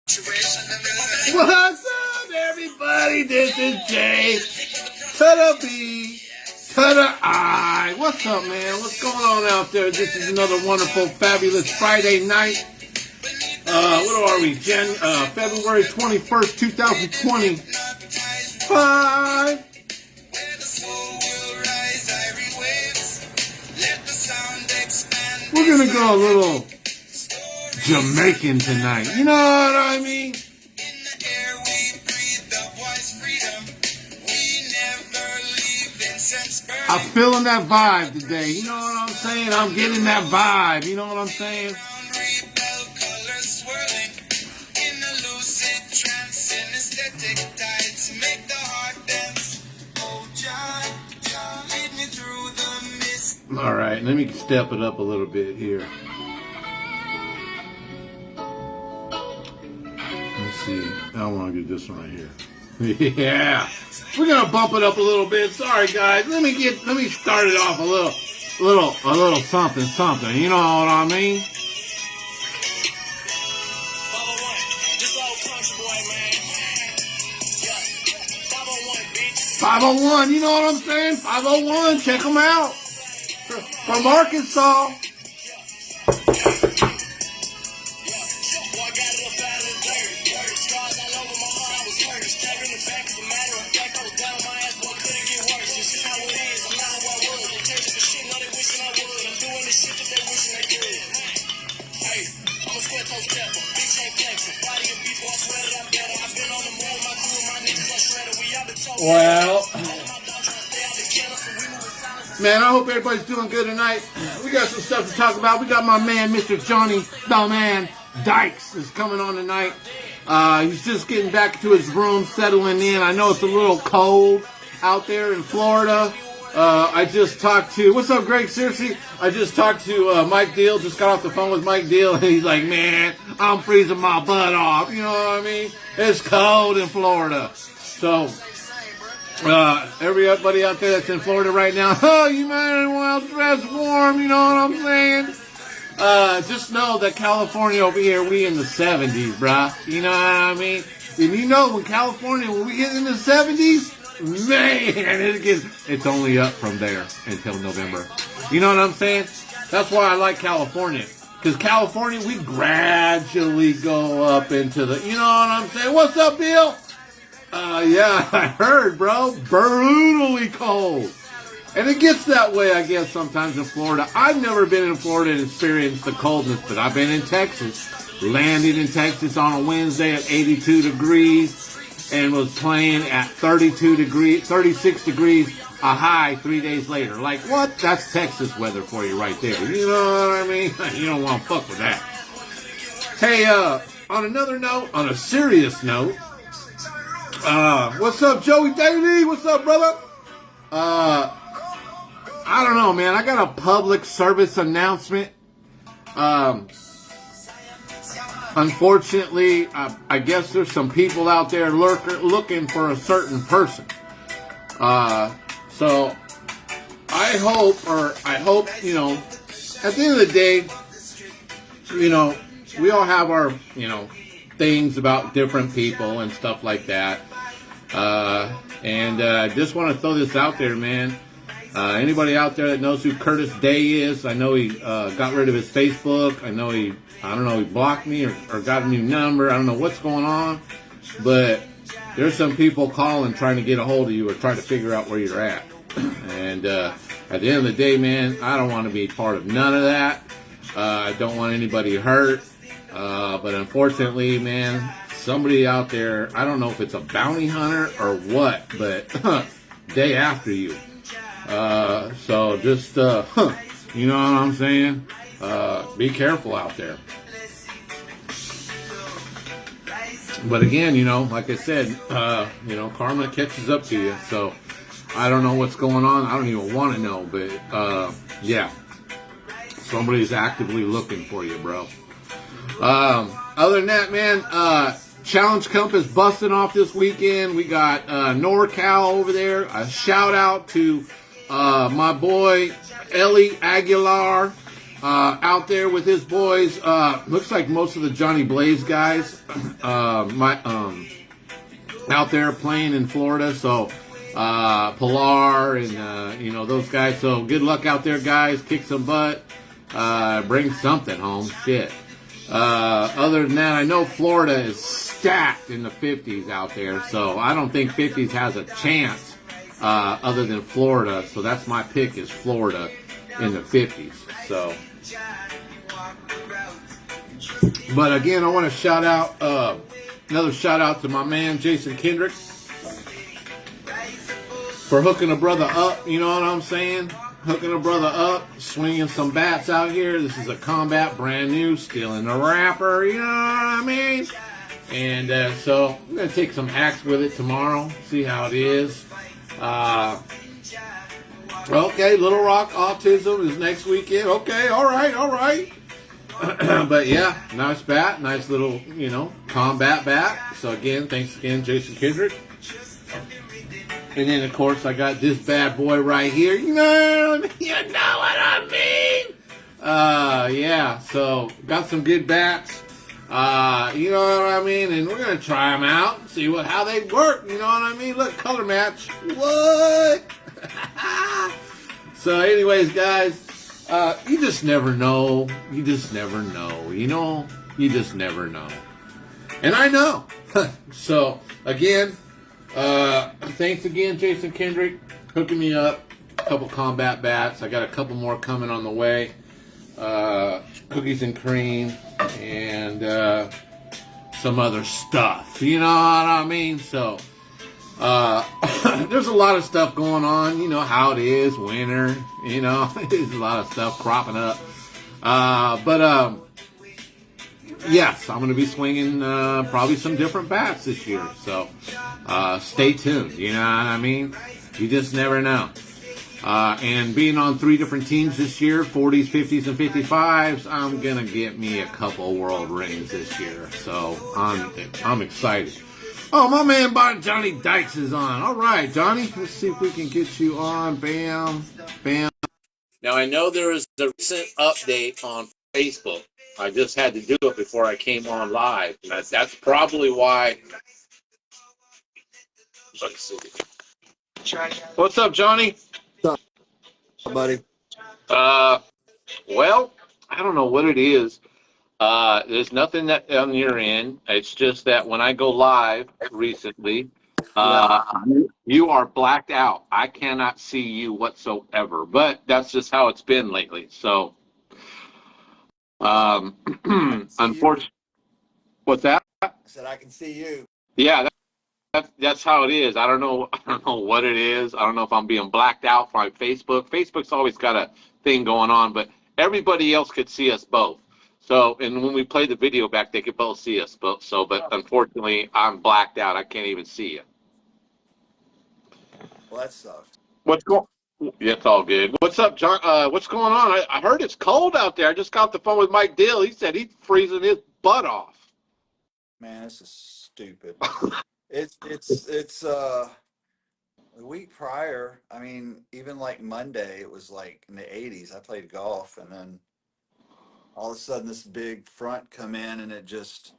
What's up, everybody? This is Jay to the B to the I. What's up, man? What's going on out there? This is another wonderful, fabulous Friday night. What are we? February 21st, 2025. We're gonna go a little Jamaican tonight. You know what I mean? I'm feeling that vibe today. You know what I'm saying? I'm getting that vibe. You know what I'm saying? All right, let me step it up a little bit here. Let's see. I want to get this one right here. Yeah, we're gonna bump it up a little bit. Sorry, guys. Let me start it off a little something. You know what I mean? 501. You know what I'm saying? 501. Check them out. From Arkansas. Well, man, I hope everybody's doing good tonight. We got some stuff to talk about. We got my man, Mr. Johnny the Man Dykes, is coming on tonight. He's just getting back to his room, settling in. I know it's a little cold out there in Florida. I just talked to, what's up, Greg? Seriously, I just talked to Mike Deal. Just got off the phone with Mike Deal, and he's like, man, I'm freezing my butt off. You know what I mean? It's cold in Florida. So, everybody out there that's in Florida right now, oh, you might as well dress warm, you know what I'm saying? Just know that California over here, we in the 70s, bruh. You know what I mean? And you know, when we get in the 70s, man, it's only up from there until November. You know what I'm saying? That's why I like California. Because California, we gradually go up into the, you know what I'm saying? What's up, Bill? Yeah, I heard, bro. Brutally cold. And it gets that way, I guess, sometimes in Florida. I've never been in Florida and experienced the coldness, but I've been in Texas. Landed in Texas on a Wednesday at 82 degrees and was playing at 36 degrees, a high 3 days later. Like, what? That's Texas weather for you right there. You know what I mean? You don't want to fuck with that. Hey, on another note, on a serious note, what's up, Joey Daly? What's up, brother? I don't know, man. I got a public service announcement. Unfortunately, I guess there's some people out there looking for a certain person. So I hope, you know, at the end of the day, you know, we all have our, you know, things about different people and stuff like that. And just want to throw this out there, man. Anybody out there that knows who Curtis Day is, I know he got rid of his Facebook. I know he blocked me or got a new number. I don't know what's going on. But there's some people calling trying to get a hold of you or trying to figure out where you're at. And at the end of the day, man, I don't want to be part of none of that. I don't want anybody hurt. But unfortunately, man, somebody out there, I don't know if it's a bounty hunter or what, but day after you. So just, you know what I'm saying? Be careful out there. But again, you know, like I said, you know, karma catches up to you. So I don't know what's going on. I don't even want to know, but, yeah, somebody's actively looking for you, bro. Other than that, man, Challenge Cup is busting off this weekend. We got NorCal over there. A shout out to my boy Ellie Aguilar. out there with his boys. Looks like most of the Johnny Blaze guys out there playing in Florida. So Pilar and those guys. So good luck out there, guys. Kick some butt. Bring something home. Shit. Other than that, I know Florida is stacked in the 50s out there. So I don't think 50s has a chance other than Florida. So that's my pick, is Florida in the 50s. So, but again, I want to shout out another shout out to my man Jason Kendrick for hooking a brother up. You know what I'm saying? Hooking a brother up, swinging some bats out here. This is a combat, brand new, stealing the wrapper. You know what I mean? And so I'm gonna take some hacks with it tomorrow. See how it is. Okay, Little Rock Autism is next weekend. Okay, all right. But yeah, nice bat, nice little, combat bat. So again, thanks again, Jason Kendrick. And then of course I got this bad boy right here. You know what I mean? Yeah. So got some good bats. You know what I mean? And we're gonna try them out and see how they work. You know what I mean? Look, color match. What? So anyways, guys, you just never know. You just never know. You just never know. And I know. So again, thanks again, Jason Kendrick, hooking me up. A couple combat bats. I got a couple more coming on the way. Cookies and cream and some other stuff. You know what I mean? So there's a lot of stuff going on. You know how it is, winter. There's a lot of stuff cropping up. But yes, I'm going to be swinging probably some different bats this year. So stay tuned. You know what I mean? You just never know. And being on 3 different teams this year, 40s, 50s, and 55s, I'm going to get me a couple world rings this year. So I'm excited. Oh, my man Johnny Dykes is on. All right, Johnny, let's see if we can get you on. Bam, bam. Now, I know there is a recent update on Facebook. I just had to do it before I came on live. That's probably why. Let's see. What's up, Johnny? What's up, buddy? Well, I don't know what it is. There's nothing that on your end. It's just that when I go live recently, you are blacked out. I cannot see you whatsoever. But that's just how it's been lately. So, unfortunately, what's that? I said I can see you. Yeah, that's how it is. I don't know what it is. I don't know if I'm being blacked out by Facebook. Facebook's always got a thing going on, but everybody else could see us both. So, and when we play the video back, they could both see us both. So, but unfortunately, I'm blacked out. I can't even see you. Well, that sucks. What's going? Yeah, it's all good. What's up, John? What's going on? I heard it's cold out there. I just got off the phone with Mike Dill. He said he's freezing his butt off. Man, this is stupid. It's the week prior. I mean, even like Monday, it was like in the 80s. I played golf, and then all of a sudden this big front come in, and that's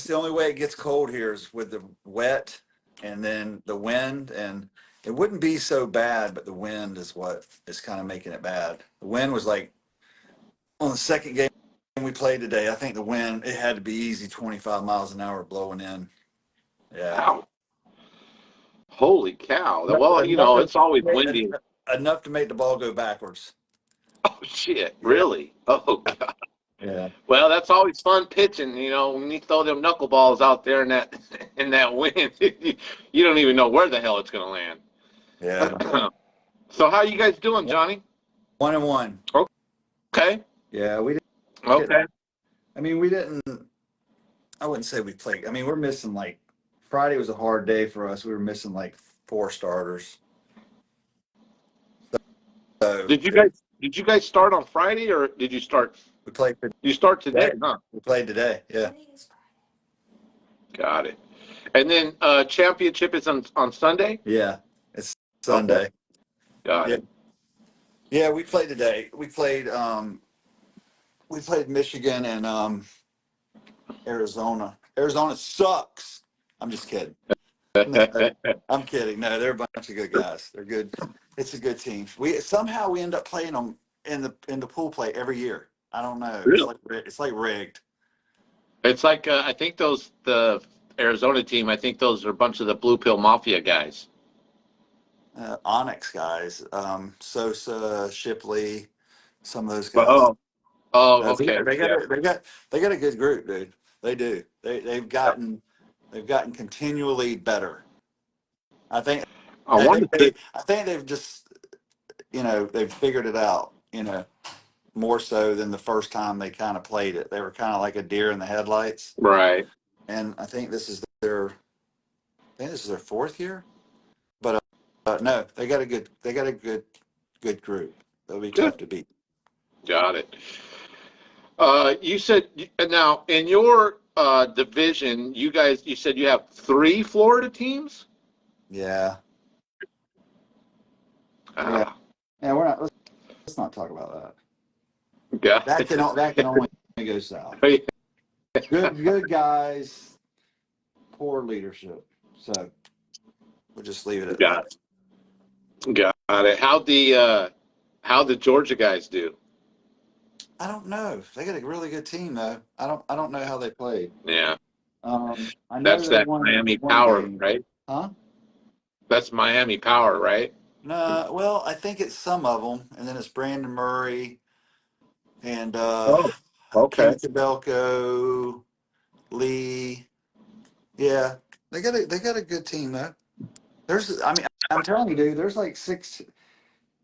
the only way it gets cold here is with the wet and then the wind. And it wouldn't be so bad, but the wind is what is kind of making it bad. The wind was like on the second game we played today. I think the wind, it had to be easy 25 miles an hour blowing in. Yeah. Wow. Holy cow. Well, it's always windy. Enough to make the ball go backwards. Oh, shit. Really? Oh, God. Yeah. Well, that's always fun pitching, when you throw them knuckleballs out there in that wind. You don't even know where the hell it's going to land. Yeah. So how you guys doing, Johnny? 1-1. Okay. Yeah, we didn't. Okay. I mean, I wouldn't say we played. I mean, we're missing Friday was a hard day for us. We were missing 4 starters. So Did you guys start on Friday, or did you start? We played. You start today, huh? We played today. Yeah. Got it. And then championship is on Sunday? Yeah, it's Sunday. Got it. Yeah, we played today. We played We played Michigan and Arizona. Arizona sucks. I'm just kidding. No, I'm kidding. No, they're a bunch of good guys. They're good. It's a good team. We end up playing them in the pool play every year. I don't know. Really? It's like rigged. It's like I think the Arizona team. I think those are a bunch of the Blue Pill Mafia guys. Onyx guys, Sosa, Shipley, some of those guys. Oh, oh, No, okay, they got yeah, they got a good group, dude. They do. They've gotten continually better. I think I wanted to. I think they've just they've figured it out. More so than the first time they kind of played it. They were kind of like a deer in the headlights. Right. And I think this is their fourth year. But no, they got a good group. They'll be Good. tough to beat. Got it. You said now in your division, you said you have 3 Florida teams. Yeah. Yeah. Ah, Yeah, we're not let's not talk about that. got That can only go south. it. Good guys, poor leadership. So we'll just leave it at Got that. it. Got it. How the Georgia guys do? I don't know. They got a really good team though. I don't know how they played. Yeah, I know that's they that won Miami one power, game. right? Huh? That's Miami power, right? No, well, I think it's some of them, and then it's Brandon Murray and Oh, okay. Kenny Cabelco, Lee. Yeah, they got a good team though. I'm telling you, dude. There's like six.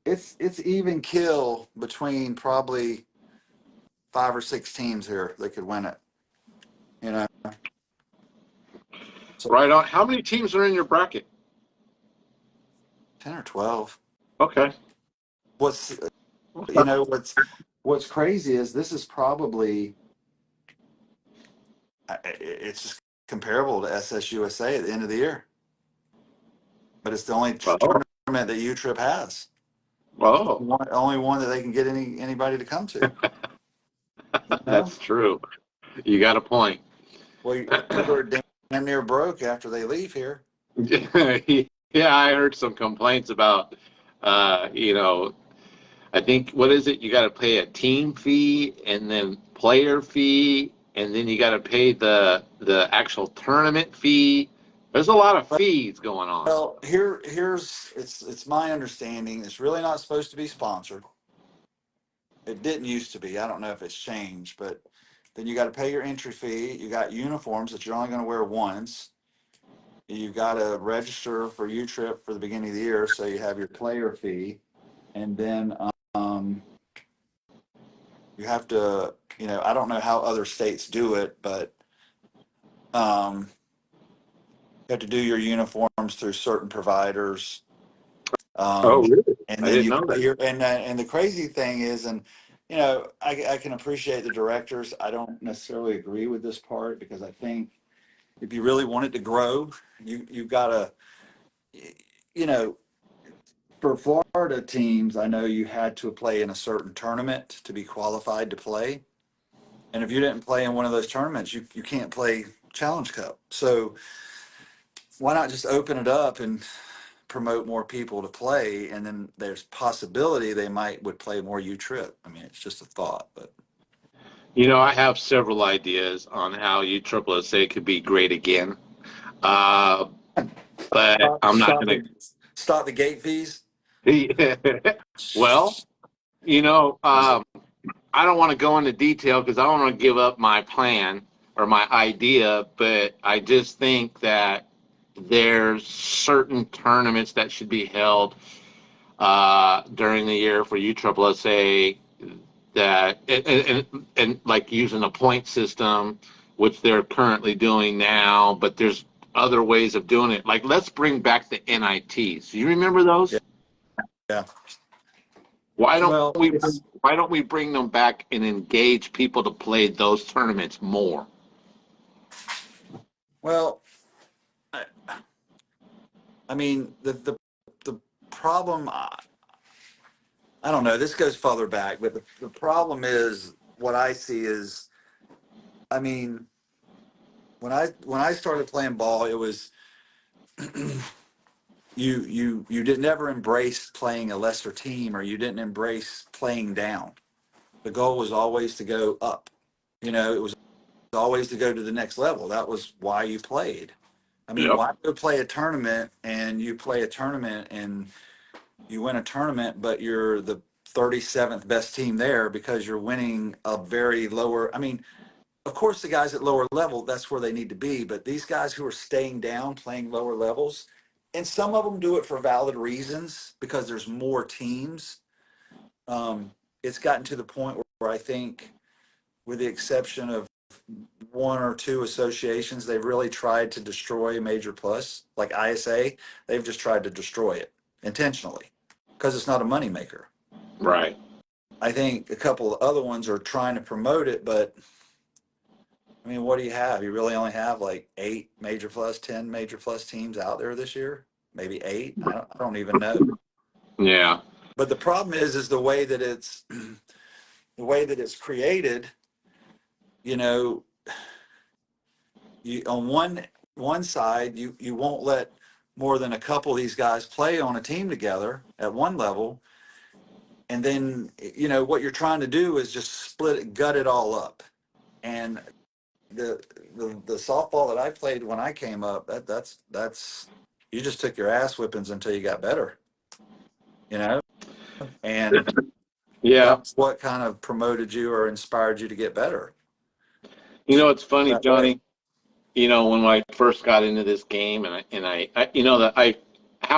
It's even kill between probably 5 or 6 teams here that could win it. You know, so Right on. How many teams are in your bracket? 10 or 12. Okay. What's Okay. what's crazy is this is probably it's just comparable to SSUSA at the end of the year, but it's the only Oh, tournament that UTRIP has. oh, Only one that they can get anybody to come to. You know? that's true. You got a point. Well, people are damn near broke after they leave here. Yeah, I heard some complaints about, you know, I think what is it? You got to pay a team fee and then player fee, and then you got to pay the actual tournament fee. There's a lot of fees going on. Well, here's it's my understanding. It's really not supposed to be sponsored. It didn't used to be. I don't know if it's changed, but then you got to pay your entry fee. You got uniforms that you're only going to wear once. You got to register for UTRIP for the beginning of the year, so you have your player fee, and then you have to. I don't know how other states do it, but you have to do your uniforms through certain providers. Oh, Um, really? and I then didn't you know that. and the crazy thing is, and I can appreciate the directors. I don't necessarily agree with this part because I think if you really want it to grow, you've got to, you know, for Florida teams, I know you had to play in a certain tournament to be qualified to play, and if you didn't play in one of those tournaments, you can't play Challenge Cup. So why not just open it up and promote more people to play, and then there's possibility they would play more U-Trip. I mean, it's just a thought, but I have several ideas on how USSSA could be great again. Uh, but stop I'm not stop going the stop the gate fees. to. Well, you know, um, I don't want to go into detail because I don't want to give up my plan or my idea, but I just think that there's certain tournaments that should be held during the year for USSSA that and like using a point system, which they're currently doing now, but there's other ways of doing it. Like let's bring back the NITs. You remember Yeah, those? yeah. Why don't Well, we it's why don't we bring them back and engage people to play those tournaments more? well. I, I mean, the problem. I don't know. This goes farther back, but the problem is what I see is, I mean, when I started playing ball, it was you didn't ever embrace playing a lesser team, or you didn't embrace playing down. The goal was always to go up. It was always to go to the next level. That was why you played. I mean, Yep. why go play a tournament and you play a tournament and you win a tournament, but you're the 37th best team there because you're winning a very lower. I mean, of course, the guys at lower level, that's where they need to be. But these guys who are staying down, playing lower levels, and some of them do it for valid reasons because there's more teams. It's gotten to the point where I think, with the exception of one or two associations, they've really tried to destroy Major Plus, like ISA. They've just tried to destroy it intentionally because it's not a moneymaker. Right. I think a couple of other ones are trying to promote it, but I mean, what do you have? You really only have like 8 Major Plus, 10 Major Plus teams out there this year, maybe 8. I don't even know. Yeah. But the problem is the way that it's the way that it's created. You know, you on one side, you won't let more than a couple of these guys play on a team together at one level, and then what you're trying to do is just split it, gut it all up. And the softball that I played when I came up, that's you just took your ass whippings until you got better, and Yeah. that's what kind of promoted you or inspired you to get better It's funny, that way. Johnny. When I first got into this game, how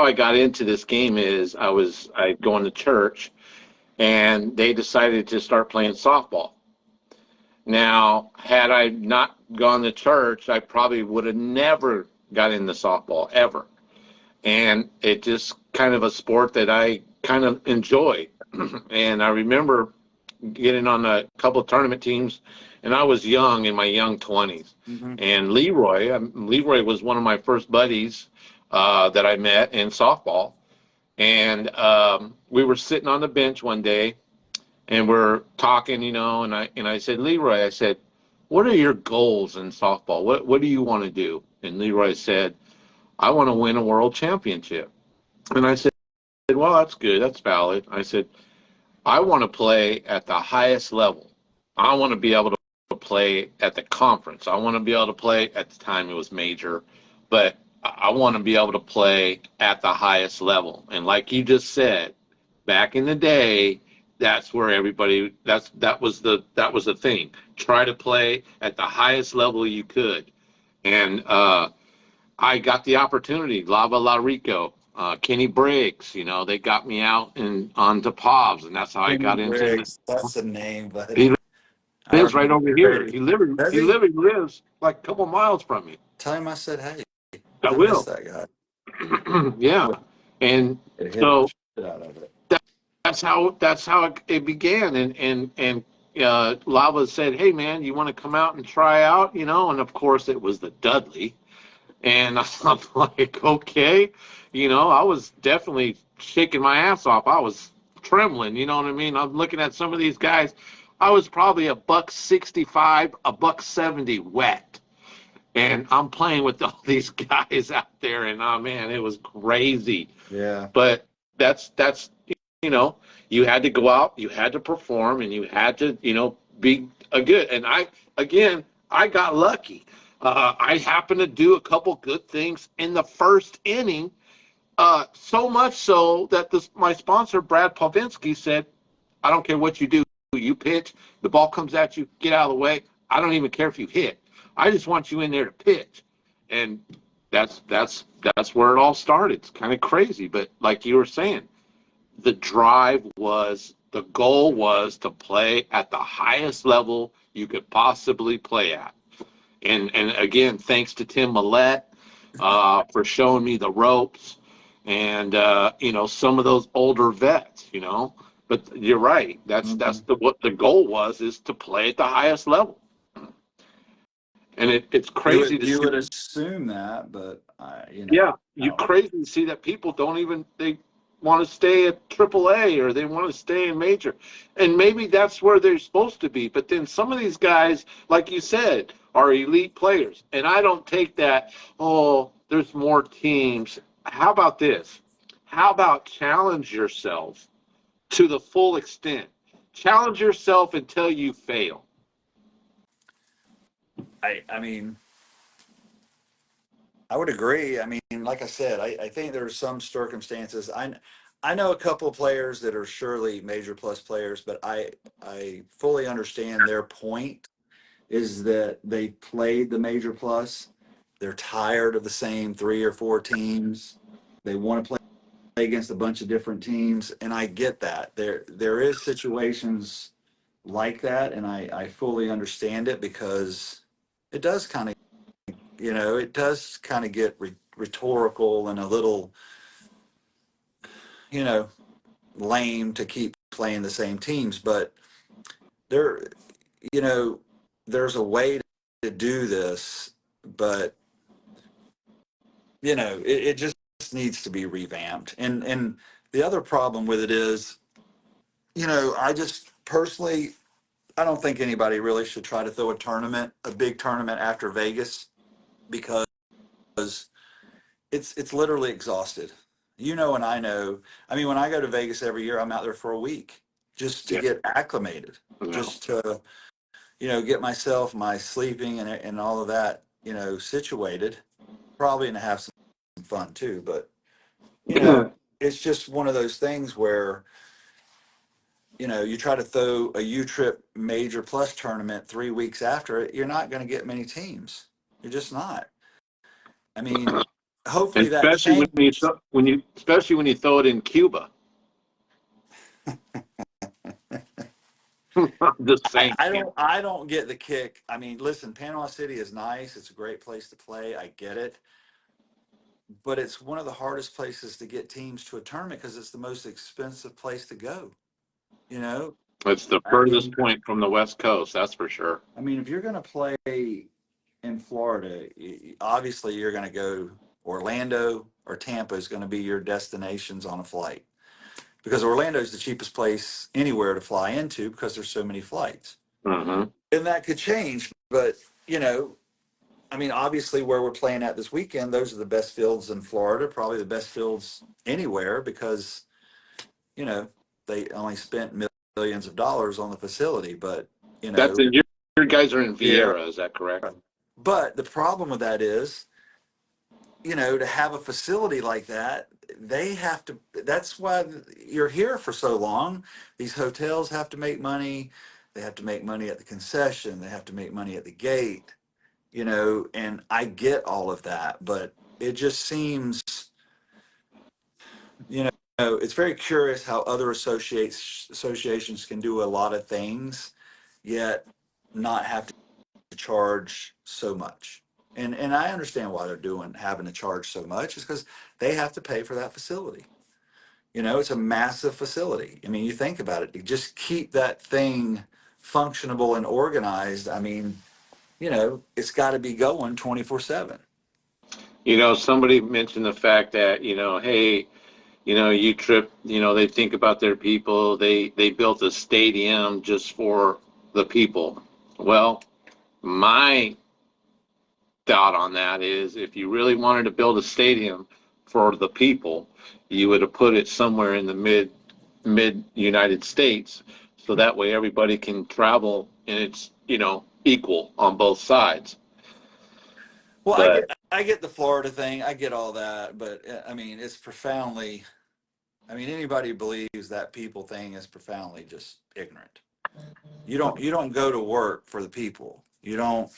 I got into this game is I going to church, and they decided to start playing softball. Now, had I not gone to church, I probably would have never got into softball ever. And it just kind of a sport that I kind of enjoy. And I remember getting on a couple of tournament teams, and I was young, in my young 20s. Mm-hmm. And Leroy was one of my first buddies that I met in softball. And we were sitting on the bench one day, and we're talking, and I said, Leroy, I said, what are your goals in softball? What do you want to do? And Leroy said, I want to win a world championship. And I said, well, that's good. That's valid. I said, I want to play at the highest level. I want to be able to play at the conference. I want to be able to play, at the time it was major, but I want to be able to play at the highest level. And like you just said, back in the day, that's where everybody, that was the thing. Try to play at the highest level you could. And I got the opportunity. Lava La Rico, Kenny Briggs, they got me out and onto POVs, and that's how I Kenny got into it. Briggs, that's the name, He buddy. I lives right remember over here. Brady. He Does he? literally lives like a couple miles from me. Tell him I said hey. I I miss will. that guy. Yeah. And It hit the so shit out of it. that's how it began. And Lava said, hey man, you want to come out and try out? And of course it was the Dudley. And I'm like, okay. I was definitely shaking my ass off. I was trembling, you know what I mean? I'm looking at some of these guys. I was probably a $165, a $170 wet. And I'm playing with all these guys out there, and oh man, it was crazy. Yeah. But that's you know, you had to go out, you had to perform, and you had to, be a good. And I got lucky. I happened to do a couple good things in the first inning, so much so that my sponsor, Brad Pavinsky, said, I don't care what you do. You pitch, the ball comes at you, get out of the way. I don't even care if you hit. I just want you in there to pitch. And that's where it all started. It's kind of crazy, but like you were saying, the goal was to play at the highest level you could possibly play at. And again, thanks to Tim Millett for showing me the ropes, and some of those older vets. But you're right. That's Mhm. what the goal was, is to play at the highest level. And it's You crazy would to you see. would assume that, but Yeah, I you don't know. crazy to see that people don't even want to stay at AAA or they want to stay in major. And maybe that's where they're supposed to be. But then some of these guys, like you said, are elite players. And I don't take that, oh, there's more teams. How about this? How about challenge yourself to the full extent? Challenge yourself until you fail. I mean, I would agree. I mean, like I said, I think there are some circumstances. I know a couple of players that are surely major plus players, but I fully understand their point is that they played the major plus. They're tired of the same three or four teams. They want to play against a bunch of different teams, and I get that. There is situations like that, and I fully understand it because it does kind of it does kind of get rhetorical and a little you know lame to keep playing the same teams, but there you know there's a way to do this, but it just needs to be revamped. And the other problem with it is, I just personally, I don't think anybody really should try to throw a big tournament after Vegas, because it's literally exhausted. And I know. I mean, when I go to Vegas every year, I'm out there for a week just to Yeah. get acclimated, No. just to get myself, my sleeping and all of that, situated. Probably and have some fun too, but it's just one of those things where you try to throw a U-Trip Major Plus tournament 3 weeks after it, you're not going to get many teams. You're just not. I mean, And hopefully that especially changes. especially when you throw it in Cuba. I'm just saying. I don't get the kick. I mean, listen, Panama City is nice. It's a great place to play. I get it. But it's one of the hardest places to get teams to a tournament because it's the most expensive place to go. You know, It's the I furthest mean, point from the West Coast, that's for sure. if you're going to play in Florida, obviously you're going to go Orlando or Tampa is going to be your destinations on a flight, because Orlando is the cheapest place anywhere to fly into because there's so many flights. Hmm. And that could change, but obviously where we're playing at this weekend, those are the best fields in Florida, probably the best fields anywhere, because you know they only spent millions of dollars on the facility, but you That's know, in your guys are in yeah. Vieira, is that correct? But the problem with that is, to have a facility like that, they have to, that's why you're here for so long. These hotels have to make money. They have to make money at the concession. They have to make money at the gate, and I get all of that, but it just seems, it's very curious how other associations can do a lot of things, yet not have to charge so much. And I understand why they're having to charge so much is because they have to pay for that facility. It's a massive facility. I mean, you think about it, to just keep that thing functionable and organized. I mean, it's got to be going 24/7. Somebody mentioned the fact that, hey, you trip, they think about their people. They built a stadium just for the people. Well, my thought on that is if you really wanted to build a stadium for the people, you would have put it somewhere in the mid United States, so that way everybody can travel and it's equal on both sides. Well, I But get I get the Florida thing. I get all that, but it's profoundly. Anybody who believes that people thing is profoundly just ignorant. You don't go to work for the people. You don't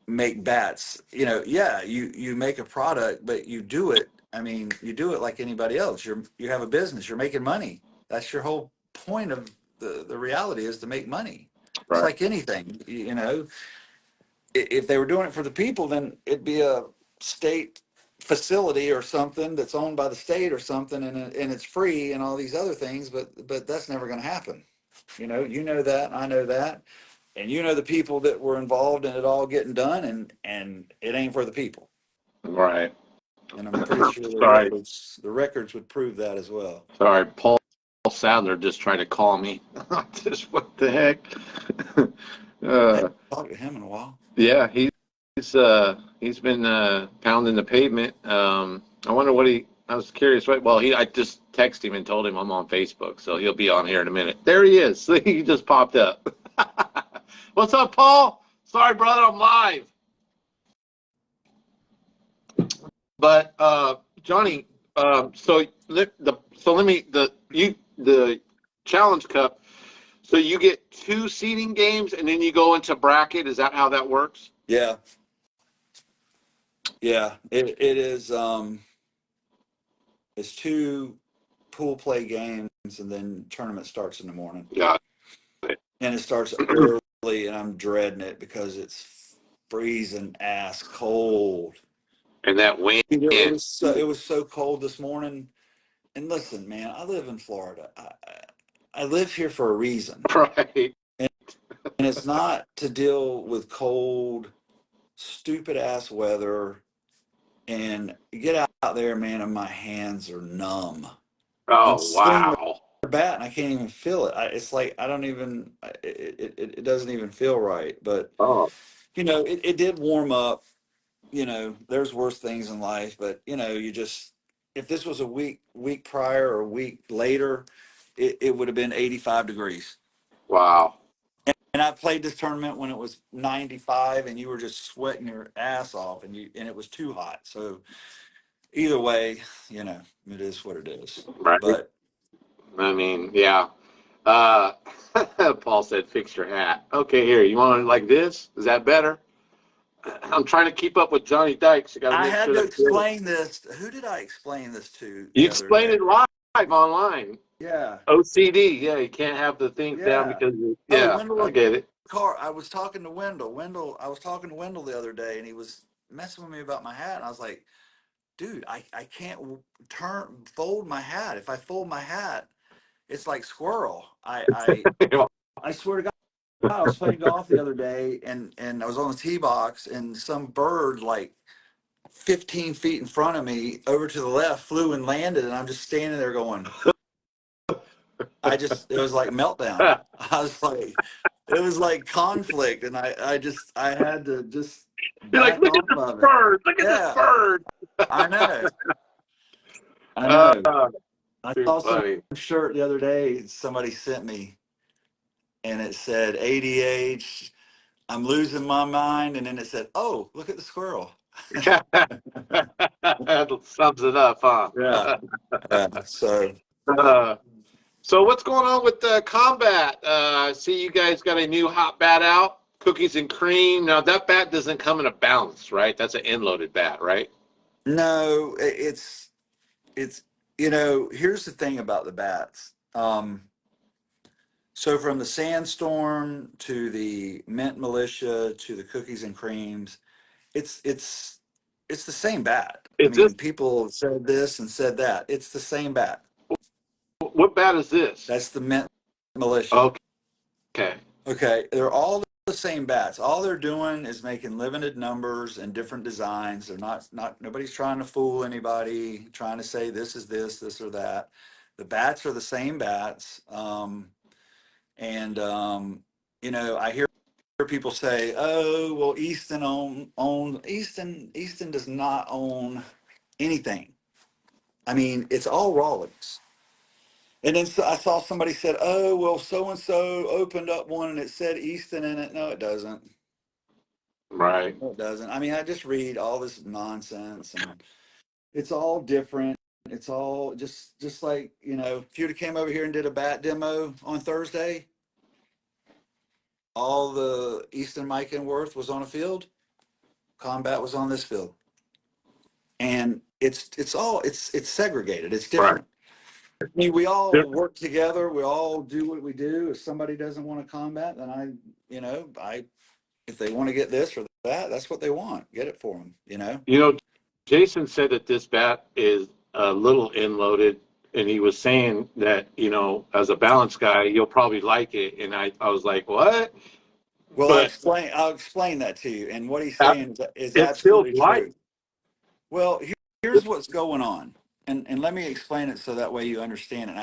make bats. Yeah, you make a product, but you do it. You do it like anybody else. You have a business. You're making money. That's your whole point of the reality is to make money. It's right, like anything. If they were doing it for the people, then it'd be a state facility or something that's owned by the state or something, and it's free and all these other things. But that's never going to happen. You know that, I know that, and the people that were involved in it all getting done, and it ain't for the people. right. and I'm pretty sure Sorry. the records would prove that as well. Sorry, Paul Sadler just tried to call me. Just what the heck? I haven't talked to him in a while. Yeah, he's been pounding the pavement. I wonder what I was curious. Right? Well, I just texted him and told him I'm on Facebook, so he'll be on here in a minute. There he is. He just popped up. What's up, Paul? Sorry, brother, I'm live. But Johnny, so the Challenge Cup. So you get 2 seeding games, and then you go into bracket. Is that how that works? Yeah. Yeah, it is. It's 2 pool play games, and then tournament starts in the morning. Yeah. And it starts early, and I'm dreading it because it's freezing ass cold. And that wind. It was so cold this morning. And listen, man, I live in Florida. I live here for a reason. Right. And it's not to deal with cold, stupid ass weather. And you get out there, man, and my hands are numb. Oh, wow. Bat and I can't even feel it. It's like I don't even. It doesn't even feel right. But it did warm up. There's worse things in life, but you just, if this was a week prior or a week later, it would have been 85 degrees. Wow. And I played this tournament when it was 95, and you were just sweating your ass off, and it was too hot. So either way, it is what it is. Right. But I mean, yeah. Paul said, "Fix your hat." Okay, here. You want it like this? Is that better? I'm trying to keep up with Johnny Dykes. I had to explain this. Who did I explain this to? You explained it live online. Yeah. OCD. Yeah, you can't have the thing down because I get it. I was talking to Wendell. I was talking to Wendell the other day, and he was messing with me about my hat. And I was like, dude, I can't fold my hat. If I fold my hat, it's like squirrel. I swear to God, I was playing golf the other day, and I was on the tee box, and some bird like 15 feet in front of me over to the left flew and landed, and I'm just standing there going, it was like meltdown. I was like, it was like conflict, and I had to just You're like, look at this bird. Look at this bird. I know. I saw some shirt the other day somebody sent me, and it said ADH, I'm losing my mind, and then it said, oh, look at the squirrel. That sums it up, huh? Yeah. So what's going on with the combat? I see you guys got a new hot bat out, cookies and cream. Now that bat doesn't come in a bounce, right? That's an end-loaded bat, right? No, it's here's the thing about the bats. So from the Sandstorm to the Mint Militia to the cookies and creams, it's the same bat. People said this and said that. It's the same bat. What bat is this? That's the Mint Militia. Okay. They're all the same bats. All they're doing is making limited numbers and different designs. They're not nobody's trying to fool anybody, trying to say this is this or that. The bats are the same bats. I hear people say, "Oh, well, Easton Easton does not own anything." I mean, it's all Rawlings. And then I saw somebody said, "Oh, well, so and so opened up one and it said Easton in it." No, it doesn't. Right. No, it doesn't. I mean, I just read all this nonsense, and it's all different. It's all just like if you'd have came over here and did a bat demo on Thursday, all the Easton Mike and Worth was on a field, combat was on this field, and it's segregated. It's different. Right. I mean, we all work together. We all do what we do. If somebody doesn't want to combat, then if they want to get this or that, that's what they want. Get it for them. Jason said that this bat is a little end-loaded, and he was saying that as a balance guy, you'll probably like it. And I was like, what? Well, I'll explain that to you. And what he's saying is absolutely true. Well, here's what's going on. And let me explain it so that way you understand it.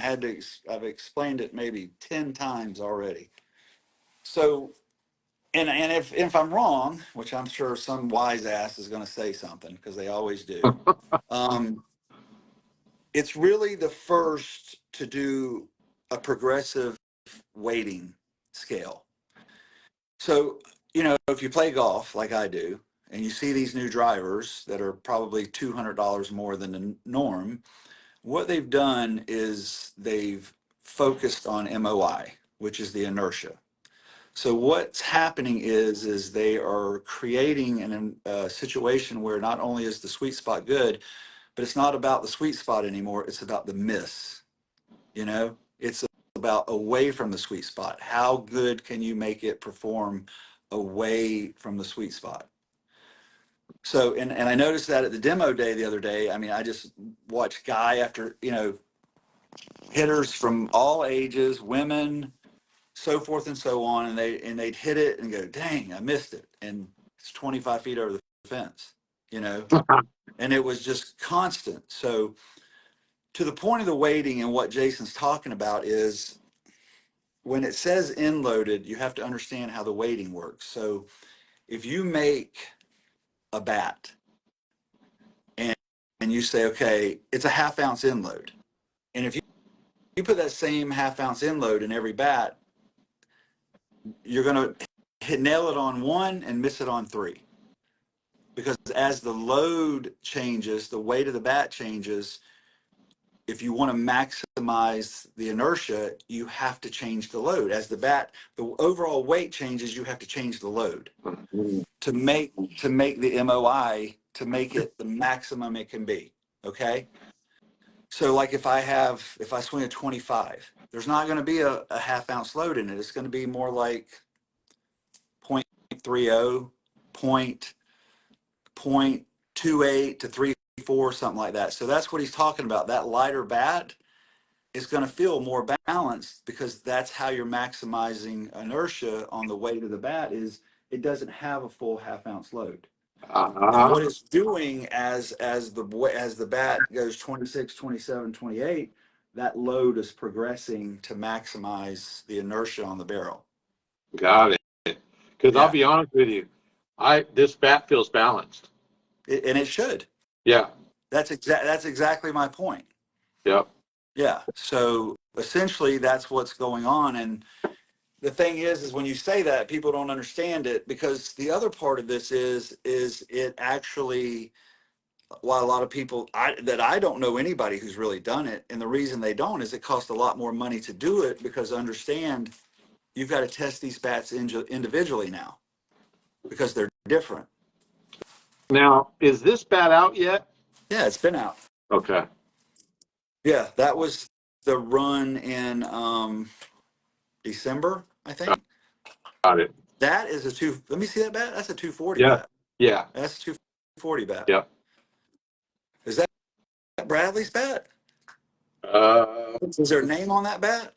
I've explained it maybe 10 times already. So, and if I'm wrong, which I'm sure some wise ass is going to say something because they always do, it's really the first to do a progressive weighting scale. So, if you play golf like I do, and you see these new drivers that are probably $200 more than the norm, what they've done is they've focused on MOI, which is the inertia. So what's happening is they are creating a situation where not only is the sweet spot good, but it's not about the sweet spot anymore. It's about the miss. It's about away from the sweet spot. How good can you make it perform away from the sweet spot? So, and I noticed that at the demo day the other day. I mean, I just watched guy after, hitters from all ages, women, so forth and so on, and they'd hit it and go, "Dang, I missed it," and it's 25 feet over the fence, and it was just constant. So, to the point of the weighting and what Jason's talking about is when it says end loaded, you have to understand how the weighting works. So, if you make a bat and you say, okay, it's a half ounce end load, and if you put that same half ounce end load in every bat, you're going to nail it on one and miss it on three. Because as the load changes, the weight of the bat changes. If you want to maximize the inertia, you have to change the load. As the overall weight changes, you have to change the load to make the MOI, to make it the maximum it can be. Okay. So like if I swing a 25, there's not going to be a half ounce load in it. It's going to be more like 0.30, 0.28 to 3.4, something like that. So that's what he's talking about. That lighter bat is going to feel more balanced because that's how you're maximizing inertia on the weight of the bat. Is it doesn't have a full half ounce load. And what it's doing as the bat goes 26, 27, 28, that load is progressing to maximize the inertia on the barrel. Got it. Because I'll Yeah. be honest with you, this bat feels balanced. And it should. Yeah. That's exactly my point. Yep. Yeah. So essentially that's what's going on. And the thing is when you say that, people don't understand it, because the other part of this is it actually, while a lot of people I don't know anybody who's really done it, and the reason they don't is it costs a lot more money to do it, because understand, you've got to test these bats individually now because they're different. Now, is this bat out yet? Yeah, it's been out. Okay. Yeah, that was the run in December, I think. Got it. That is let me see that bat. That's a 240 Yeah. bat. Yeah. That's a 240 bat. Yep. Is that Bradley's bat? Is there a name on that bat?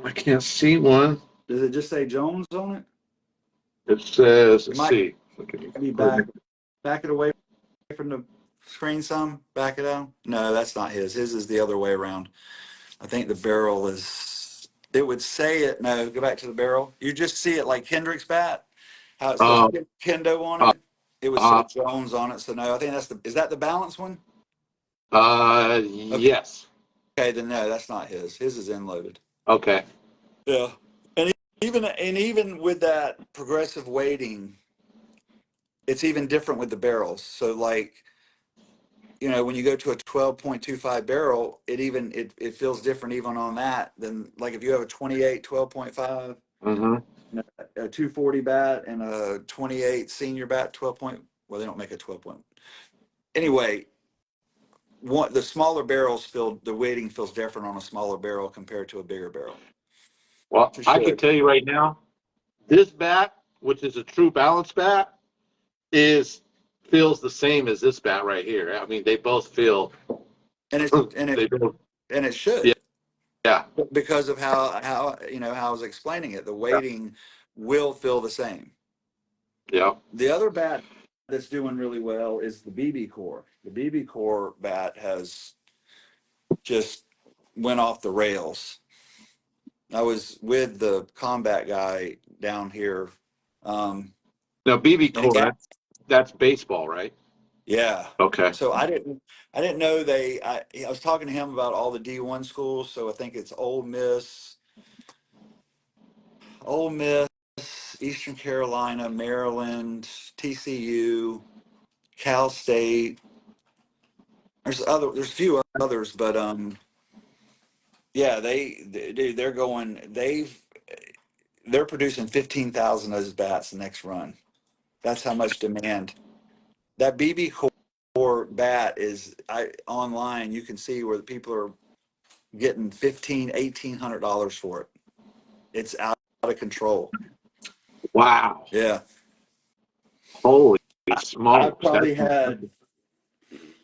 I can't see one. Does it just say Jones on it? It says, let's see. Maybe back it away from the screen some. Back it out. No, that's not his. His is the other way around. I think the barrel is. It would say it. No, go back to the barrel. You just see it like Hendrick's bat. How it says Kendo on it. It would say Jones on it. So no, I think is that the balance one? Okay. Yes. Okay, then no, that's not his. His is end loaded. Okay. Yeah. And even with that progressive weighting, it's even different with the barrels. So like, when you go to a 12.25 barrel, it feels different even on that than like if you have a 28 12.5, a 240 bat and a 28 senior bat 12 point. Well, they don't make a 12 point. Anyway, the smaller barrels the weighting feels different on a smaller barrel compared to a bigger barrel. Well, I can tell you right now, this bat, which is a true balance bat, feels the same as this bat right here. I mean, they both feel, and it should. Yeah. Because of how I was explaining it, the weighting will feel the same. Yeah. The other bat that's doing really well is the BB Core. The BB Core bat has just went off the rails. I was with the combat guy down here. Now, BB And core, that's baseball, right? yeah. Okay. So I didn't know I was talking to him about all the D1 schools. So I think it's Ole Miss, Eastern Carolina, Maryland, TCU, Cal State. There's a few others, but yeah, they're producing 15,000 of those bats the next run. That's how much demand. That BB Core bat is online. You can see where the people are getting $1,500-$1,800 for it. It's out of control. Wow. Yeah. Holy I smokes. probably had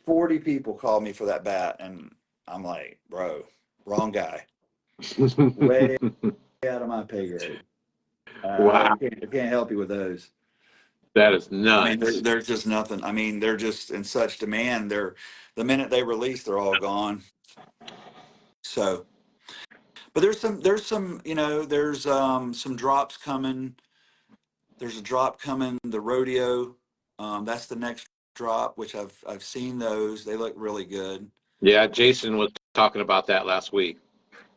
40 people call me for that bat, and I'm like, bro, wrong guy. Way out of my pay grade. Wow. I can't help you with those. That is I mean, nuts. there's just nothing. I mean, they're just in such demand. The minute they release, they're all gone. So, but there's some drops coming. There's a drop coming. The rodeo, that's the next drop, which I've seen those. They look really good. Yeah, Jason was talking about that last week.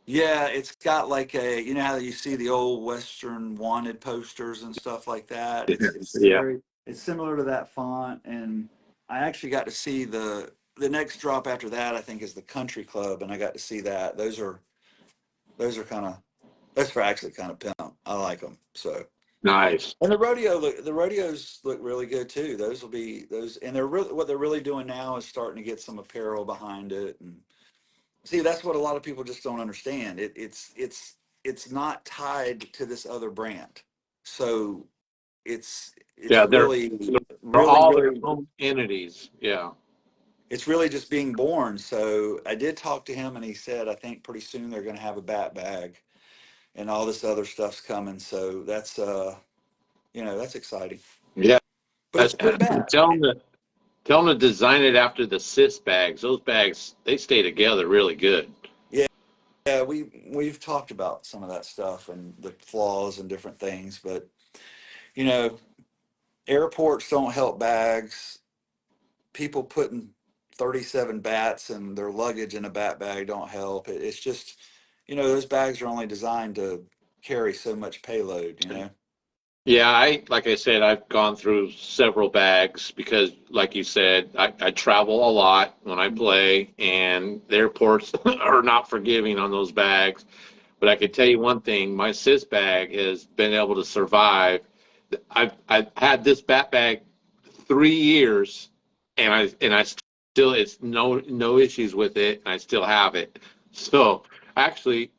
Yeah, it's got like you know how you see the old Western wanted posters and stuff like that. Yeah. It's similar to that font, and I actually got to see the next drop after that. I think is the Country Club, and I got to see that. Those are actually kind of pimp. I like them so. Nice. And the rodeos look really good too. Those will be those, and what they're really doing now is starting to get some apparel behind it and. See, that's what a lot of people just don't understand. It's not tied to this other brand, so it's Yeah, they're all their really own entities. Yeah. it's really just being born. So I did talk to him, and he said I think pretty soon they're going to have a bat bag, and all this other stuff's coming. So that's that's exciting. Yeah. But it's a good bat. Tell them to design it after the cis bags. Those bags, they stay together really good. Yeah, yeah. We've talked about some of that stuff and the flaws and different things, but you know, airports don't help bags. People putting 37 bats and their luggage in a bat bag don't help. It's just, those bags are only designed to carry so much payload. Yeah, like I said, I've gone through several bags because, like you said, I travel a lot when I play, and the airports are not forgiving on those bags. But I can tell you one thing: my cis bag has been able to survive. I've had this bat bag 3 years, and I still it's no issues with it, and I still have it. So actually,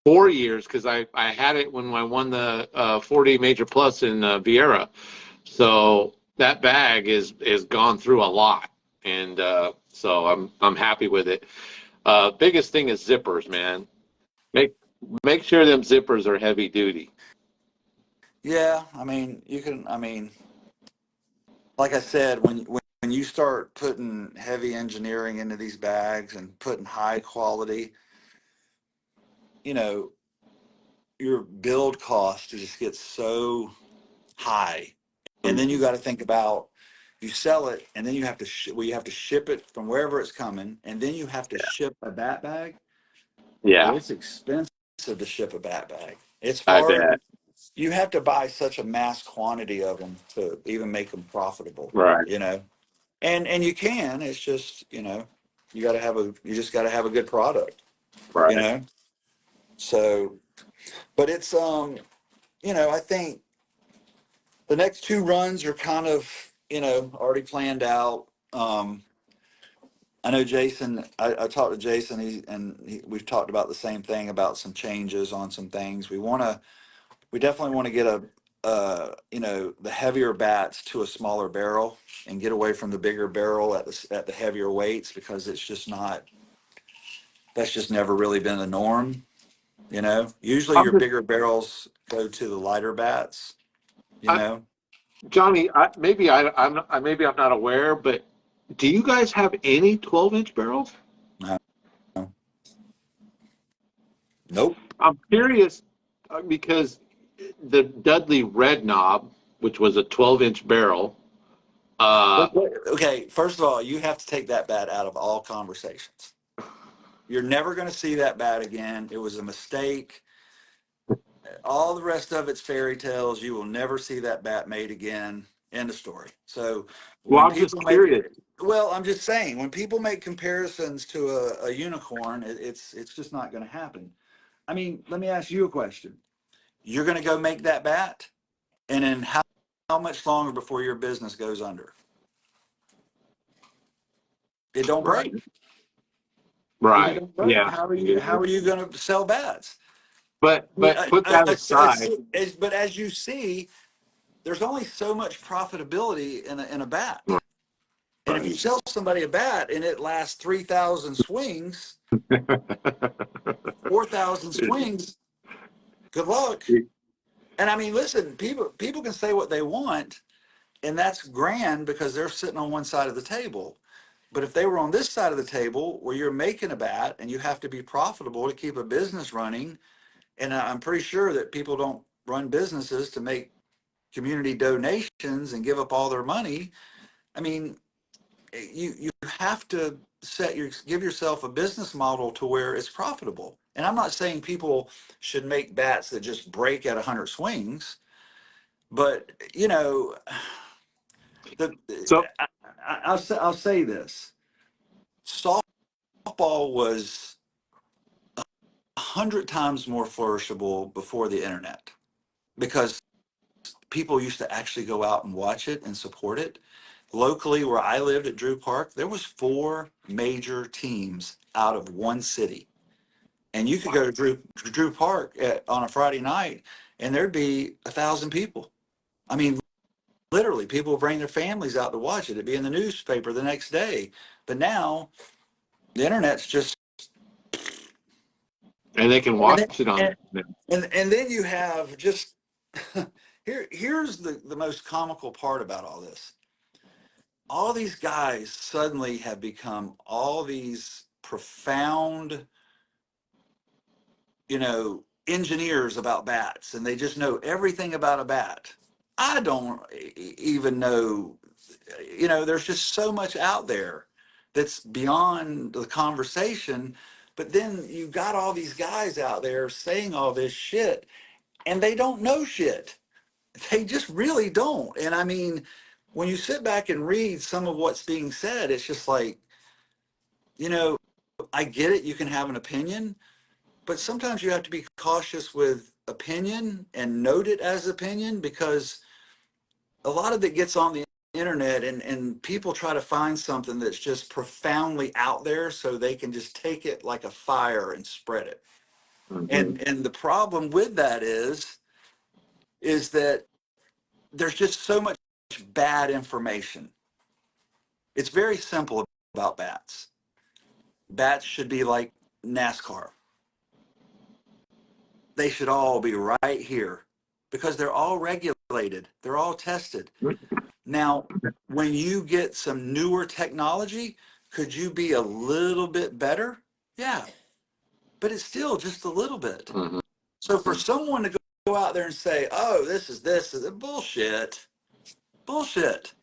4 years because I had it when I won the 40 Major Plus in Vieira. So that bag is gone through a lot, and so I'm happy with it. Biggest thing is zippers, man. Make make sure them zippers are heavy duty. Yeah, I mean, like I said, when you start putting heavy engineering into these bags and putting high quality, you know, your build cost just gets so high. And then you got to think about you sell it, and then you have to you have to ship it from wherever it's coming, and then you have to ship a bat bag. Well, Yeah, it's expensive to ship a bat bag. It's I hard. bet. You have to buy such a mass quantity of them to even make them profitable. Right, You know, and you can. It's just you just got to have a good product. You right. know, so but it's I think the next two runs are kind of already planned out. I know Jason. I talked to Jason. We've talked about the same thing about some changes on some things. We definitely want to get the heavier bats to a smaller barrel and get away from the bigger barrel at the heavier weights because it's just not. That's just never really been the norm. Usually I'm your just bigger barrels go to the lighter bats. You I, know. Johnny, maybe I'm not aware, but do you guys have any 12-inch barrels? No, nope. I'm curious because the Dudley Red Knob, which was a 12-inch barrel, uh, Okay, first of all, you have to take that bat out of all conversations. You're never going to see that bat again. It was a mistake. All the rest of it's fairy tales. You will never see that bat made again. End of story. So well, when I'm just people make, curious. well, I'm just saying, when people make comparisons to a unicorn, it's just not going to happen. I mean, let me ask you a question. You're going to go make that bat, and then how much longer before your business goes under? It don't Right. break. If it Right. don't break, Yeah. how are you going to sell bats? I mean, But put that aside. but as you see, there's only so much profitability in a bat. And if you Right. sell somebody a bat and it lasts 3,000 swings, 4,000 swings, good luck. And I mean, listen, people can say what they want, and that's grand because they're sitting on one side of the table. But if they were on this side of the table where you're making a bat and you have to be profitable to keep a business running, and I'm pretty sure that people don't run businesses to make community donations and give up all their money. I mean, you have to give yourself a business model to where it's profitable. And I'm not saying people should make bats that just break at 100 swings, but the So I'll say this: softball was 100 times more flourishable before the internet because people used to actually go out and watch it and support it. Locally, where I lived at Drew Park, there was 4 major teams out of one city, and you could go to Drew Park on a Friday night, and there'd be 1,000 people. I mean, literally, people would bring their families out to watch it. It'd be in the newspaper the next day. But now the internet's just and they can and watch then it on. and then you have just here's the most comical part about all this. All these guys suddenly have become all these profound, engineers about bats, and they just know everything about a bat. I don't even know, there's just so much out there that's beyond the conversation. But then you got all these guys out there saying all this shit, and they don't know shit. They just really don't. And I mean, when you sit back and read some of what's being said, it's just like, you know, I get it. You can have an opinion, but sometimes you have to be cautious with opinion and note it as opinion because a lot of it gets on the internet and people try to find something that's just profoundly out there so they can just take it like a fire and spread it. Mhm. And the problem with that is that there's just so much bad information. It's very simple about bats. Bats should be like NASCAR. They should all be right here because they're all regulated, they're all tested. Now, when you get some newer technology, could you be a little bit better? Yeah, but it's still just a little bit. Mhm. So for someone to go out there and say, oh, this is bullshit, bullshit.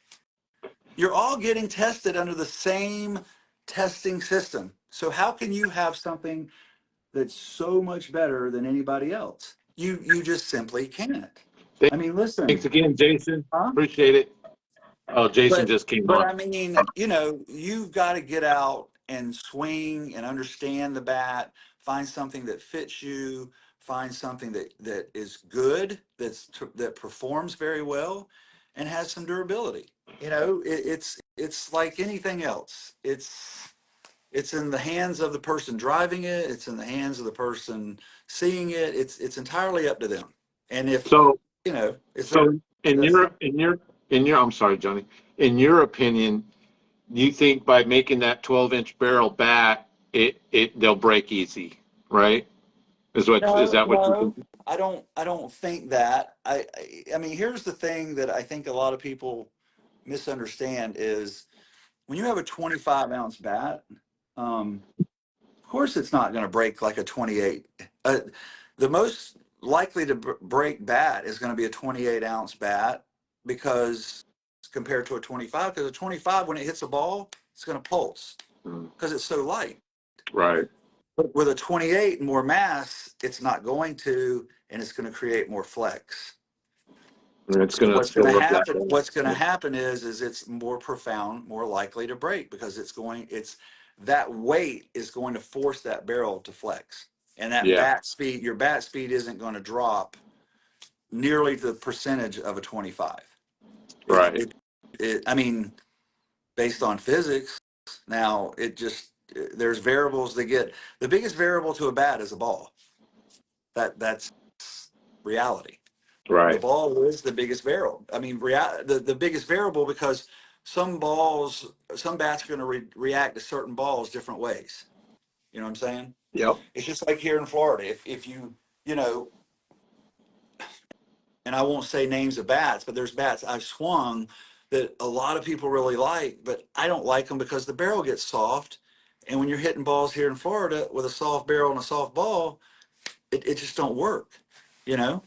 You're all getting tested under the same testing system. So how can you have something that's so much better than anybody else? You just simply can't. I mean, listen, Thanks again, Jason. huh? Appreciate it. Oh, Jason But just came but on. I mean, you've got to get out and swing and understand the bat, find something that fits you, find something that is good, that performs very well, and has some durability. It's like anything else. It's in the hands of the person driving it. It's in the hands of the person seeing it. It's entirely up to them. And if So, if they're so in that's your in your in your I'm sorry, Johnny. In your opinion, you think by making that 12-inch barrel bat, they'll break easy, right? Is no, that what you no, think? I don't think that. I mean, here's the thing that I think a lot of people misunderstand is when you have a 25-ounce bat, of course it's not going to break like a 28. The most likely to break bat is going to be a 28-ounce bat because compared to a 25, because a 25 when it hits a ball, it's going to pulse because it's so light. Right. But with a 28 more mass, it's not going to, and it's going to create more flex. And it's So going to what's going to store up that. happen? What's going to happen is it's more profound, more likely to break because it's that weight is going to force that barrel to flex, and that Yeah. your bat speed isn't going to drop nearly the percentage of a 25. Right. I mean, based on physics, now there's variables that get the biggest variable to a bat is a ball. That's reality. The Right. ball is the biggest variable. I mean, the biggest variable because some bats are going to react to certain balls different ways. You know what I'm saying? Yep. It's just like here in Florida. If you know, and I won't say names of bats, but there's bats I've swung that a lot of people really like, but I don't like them because the barrel gets soft. And when you're hitting balls here in Florida with a soft barrel and a soft ball, it just don't work. You know?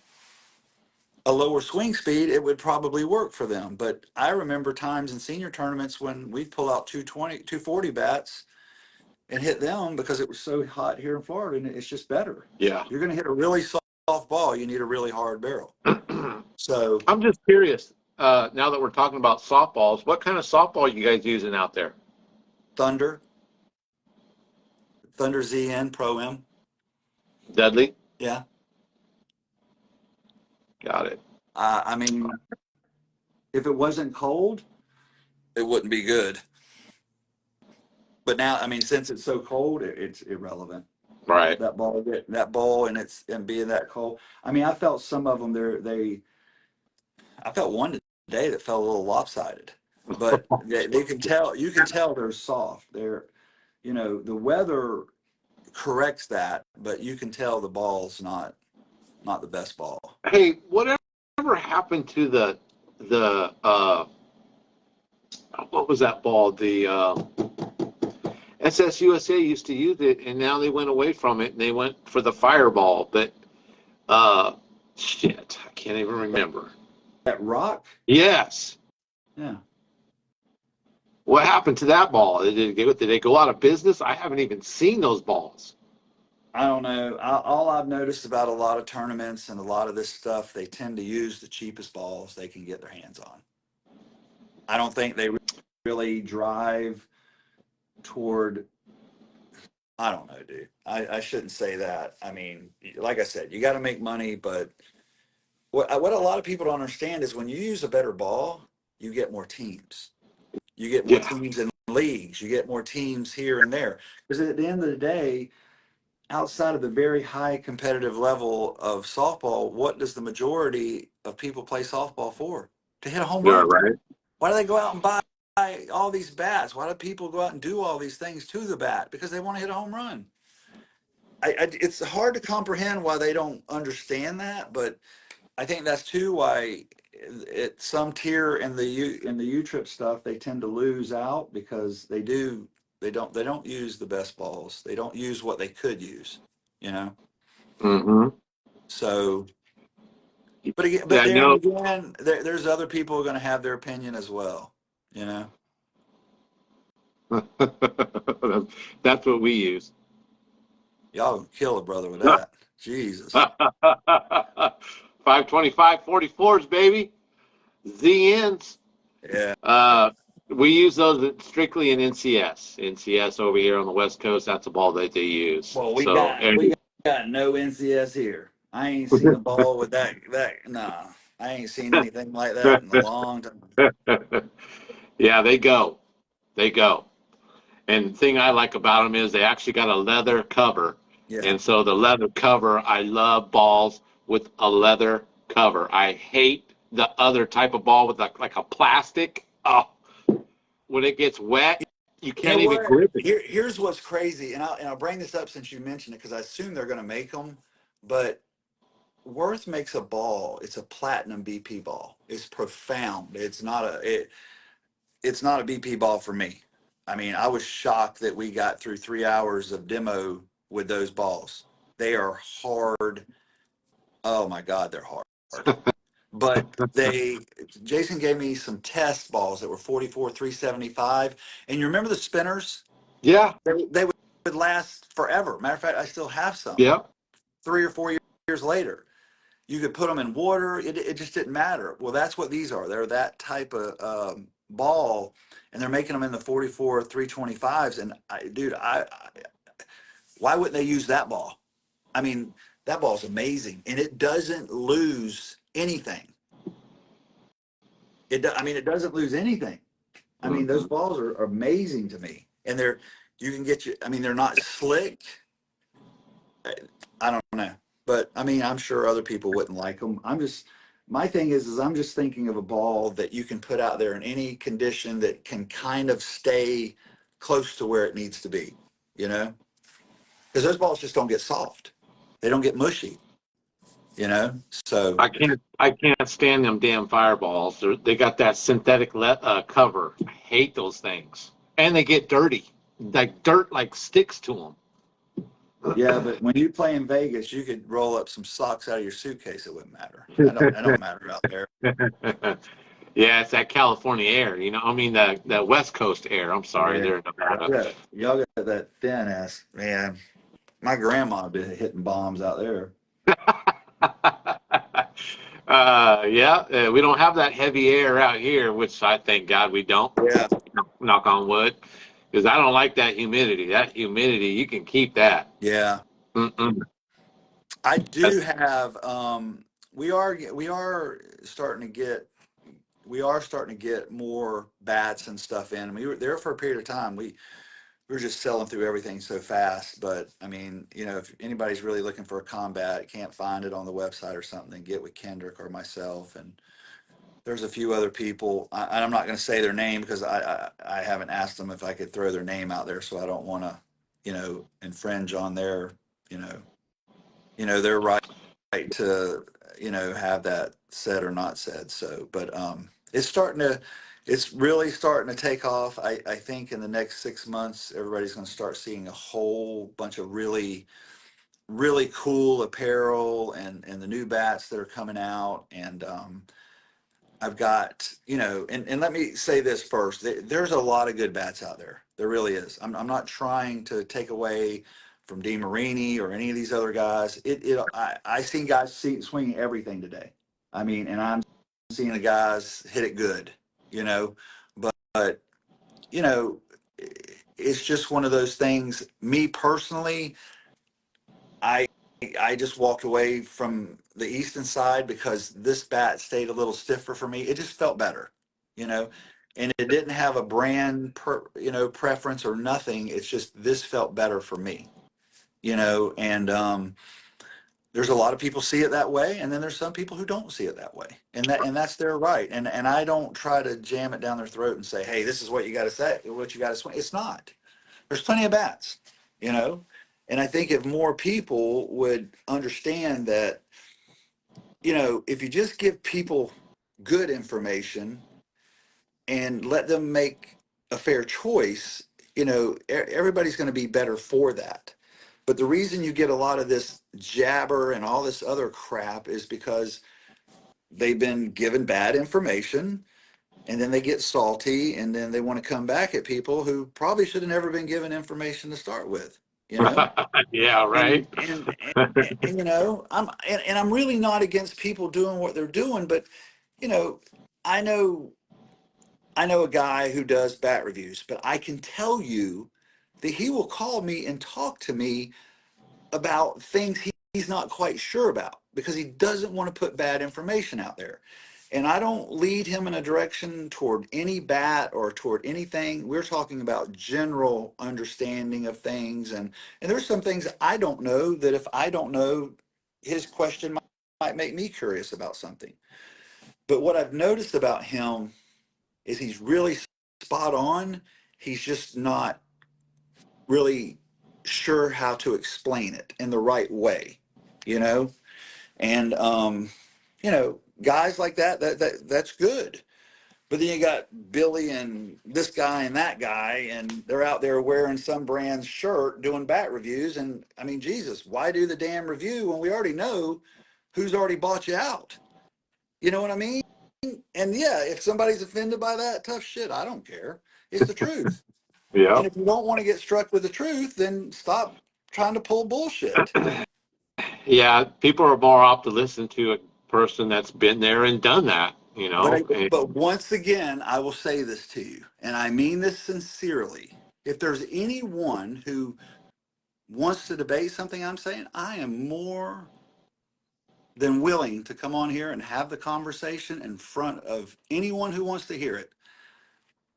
A lower swing speed, it would probably work for them. But I remember times in senior tournaments when we'd pull out 220, 240 bats and hit them because it was so hot here in Florida, and it's just better. Yeah. You're going to hit a really soft ball, you need a really hard barrel. So I'm just curious, now that we're talking about softballs, what kind of softball you guys using out there? Thunder ZN Pro M. Deadly? Yeah. Got it. I mean, if it wasn't cold, it wouldn't be good. But now, I mean, since it's so cold, it's irrelevant. Right. That ball, and being that cold. I mean, I felt some of them. I felt one today that felt a little lopsided, but they can tell. You can tell they're soft. The weather corrects that, but you can tell the ball's not the best ball. Hey, whatever happened to the what was that ball? The SSUSA used to use it, and now they went away from it, and they went for the Fireball. But shit, I can't even remember. That rock? Yes. Yeah. What happened to that ball? Did they go out of business? I haven't even seen those balls. I don't know. All I've noticed about a lot of tournaments and a lot of this stuff, they tend to use the cheapest balls they can get their hands on. I don't think they really drive toward. I don't know, dude. I shouldn't say that. I mean, like I said, you got to make money, but what a lot of people don't understand is when you use a better ball, you get more teams. You get more teams in leagues. You get more teams here and there. Because at the end of the day, outside of the very high competitive level of softball, what does the majority of people play softball for? To hit a home run. Right. Why do they go out and buy all these bats? Why do people go out and do all these things to the bat? Because they want to hit a home run. It's hard to comprehend why they don't understand that, but I think that's too why some tier in the U trip stuff they tend to lose out because they don't use the best balls. They don't use what they could use, you know. Mm-hmm. So, but again, there's other people who are going to have their opinion as well, you know. That's what we use. Y'all kill a brother with that. Jesus. 525 44s, baby. ZNs. Yeah. We use those strictly in NCS. NCS over here on the West Coast, that's a ball that they use. Well, we got no NCS here. I ain't seen a ball with that. Nah, I ain't seen anything like that in a long time. Yeah, they go. And the thing I like about them is they actually got a leather cover. Yeah. And so the leather cover, I love balls with a leather cover. I hate the other type of ball with like a plastic. Oh, when it gets wet, you can't even grip it. Here's what's crazy, and I'll bring this up since you mentioned it because I assume they're going to make them, but Worth makes a ball. It's a platinum BP ball. It's profound. It's not a BP ball for me. I mean, I was shocked that we got through 3 hours of demo with those balls. They are hard. Oh my God, they're hard. But Jason gave me some test balls that were 44, 375. And you remember the spinners? Yeah. They would last forever. Matter of fact, I still have some Yep. 3 or 4 years later. You could put them in water. It just didn't matter. Well, that's what these are. They're that type of ball, and they're making them in the 44 325s. And dude, why wouldn't they use that ball? I mean, that ball's amazing, and it doesn't lose anything. I mean, it doesn't lose anything. I mean, those balls are amazing to me, and you can get you. I mean, they're not slick. I don't know, but I mean, I'm sure other people wouldn't like them. My thing is I'm just thinking of a ball that you can put out there in any condition that can kind of stay close to where it needs to be, you know, because those balls just don't get soft. They don't get mushy, you know. So I can't stand them damn fireballs. They got that synthetic cover. I hate those things, and they get dirty. Like dirt, like sticks to them. yeah, but when you play in Vegas, you could roll up some socks out of your suitcase. It wouldn't matter. I don't matter out there. Yeah, it's that California air. I mean the West Coast air. I'm sorry, Yeah, there in Nevada. y'all got that thin ass man. My grandma would be hitting bombs out there. Yeah, we don't have that heavy air out here, which I thank God we don't. Yeah, Knock on wood, because I don't like that humidity. That humidity, you can keep that. yeah. Mm-mm. I do have. We are starting to get more bats and stuff in. We were there for a period of time. We were just selling through everything so fast. But I mean, if anybody's really looking for a combat, can't find it on the website or something, get with Kendrick or myself. And there's a few other people. I'm not going to say their name because I haven't asked them if I could throw their name out there, so I don't want to, infringe on their, you know, their right to, have that said or not said. So, but it's really starting to take off. I think in the next 6 months, everybody's going to start seeing a whole bunch of really, really cool apparel and the new bats that are coming out. And I've got, and let me say this first. There's a lot of good bats out there. There really is. I'm not trying to take away from DeMarini or any of these other guys. I seen guys swinging everything today. I mean, and I'm seeing the guys hit it good, you know, but you know, it's just one of those things. Me personally, I I just walked away from the eastern side because this bat stayed a little stiffer for me. It just felt better, you know, and it didn't have a brand preference or nothing. It's just this felt better for me, and there's a lot of people see it that way, and then there's some people who don't see it that way, and that's their right. And I don't try to jam it down their throat and say, hey, this is what you got to say, what you got to swing. It's not. There's plenty of bats, you know. And I think if more people would understand that, if you just give people good information and let them make a fair choice, everybody's going to be better for that. But the reason you get a lot of this jabber and all this other crap is because they've been given bad information, and then they get salty, and then they want to come back at people who probably should have never been given information to start with, you know? Yeah, right. And I'm really not against people doing what they're doing, but you know, I know I know a guy who does bat reviews, but I can tell you that he will call me and talk to me about things he's not quite sure about because he doesn't want to put bad information out there. And I don't lead him in a direction toward any bat or toward anything. We're talking about general understanding of things. And there's some things I don't know that if I don't know, his question might make me curious about something. But what I've noticed about him is he's really spot on. He's just not really sure how to explain it in the right way, you know? And guys like that's good. But then you got Billy and this guy and that guy, and they're out there wearing some brand's shirt doing bat reviews. And I mean, Jesus, why do the damn review when we already know who's already bought you out? You know what I mean? And yeah, if somebody's offended by that, tough shit. I don't care. It's the truth. Yeah. And if you don't want to get struck with the truth, then stop trying to pull bullshit. Yeah, people are more apt to listen to a person that's been there and done that, But And but once again, I will say this to you, and I mean this sincerely. If there's anyone who wants to debate something I'm saying, I am more than willing to come on here and have the conversation in front of anyone who wants to hear it.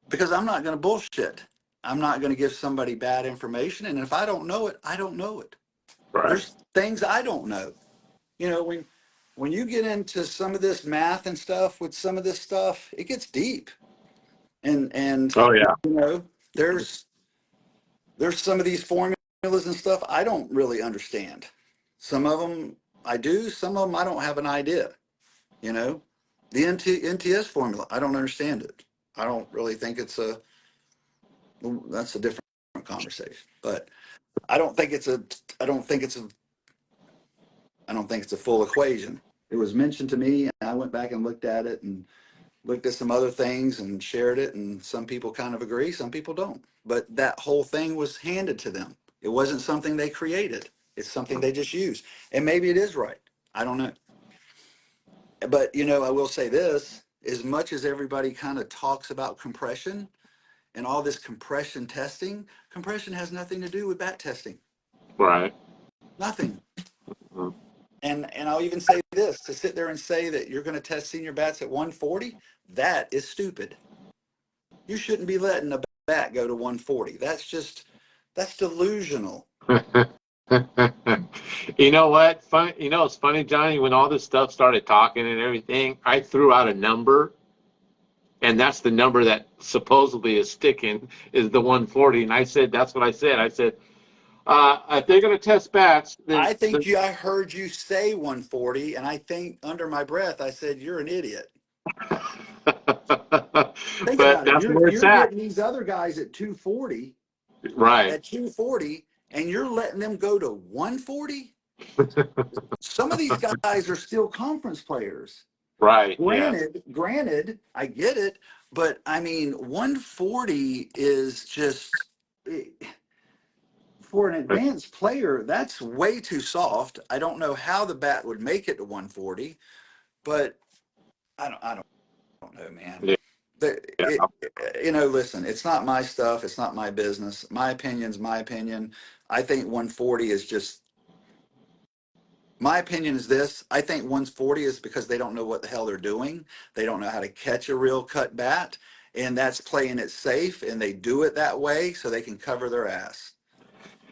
Because I'm not going to bullshit. I'm not going to give somebody bad information. And if I don't know it, I don't know it. right. There's things I don't know. When you get into some of this math and stuff with some of this stuff, it gets deep. And Oh yeah. you know, there's some of these formulas and stuff I don't really understand. Some of them I do, some of them I don't have an idea. You know, the NTS formula, I don't understand it. I don't really think that's a different conversation. But I don't think it's a I don't think it's a I don't think it's a full equation. It was mentioned to me, and I went back and looked at it and looked at some other things and shared it, and some people kind of agree, some people don't. But that whole thing was handed to them. It wasn't something they created. It's something they just use. And maybe it is right. I don't know. But I will say this, as much as everybody kind of talks about compression and all this compression testing, compression has nothing to do with bat testing. Right. Nothing. Mhm. And I'll even say this, to sit there and say that you're going to test senior bats at 140, that is stupid. You shouldn't be letting a bat go to 140. That's delusional. You know what? Fun. It's funny, Johnny. When all this stuff started talking and everything, I threw out a number, and that's the number that supposedly is sticking is the 140. And I said, that's what I said. I said, if they're going to test bats, then I heard you say 140, and I think under my breath I said, you're an idiot. Think but about it. that's You're where it's you're at. getting these other guys at 240, Right. and you're letting them go to 140. Some of these guys are still conference players. Right. Yeah. Granted, I get it, but I mean, 140 is just for an advanced player, that's way too soft. I don't know how the bat would make it to 140, but I don't know, man. Yeah. Listen, it's not my stuff. It's not my business. My opinion's my opinion. I think 140 is just, my opinion is this. I think 140 is because they don't know what the hell they're doing. They don't know how to catch a real cut bat, and that's playing it safe, and they do it that way so they can cover their ass.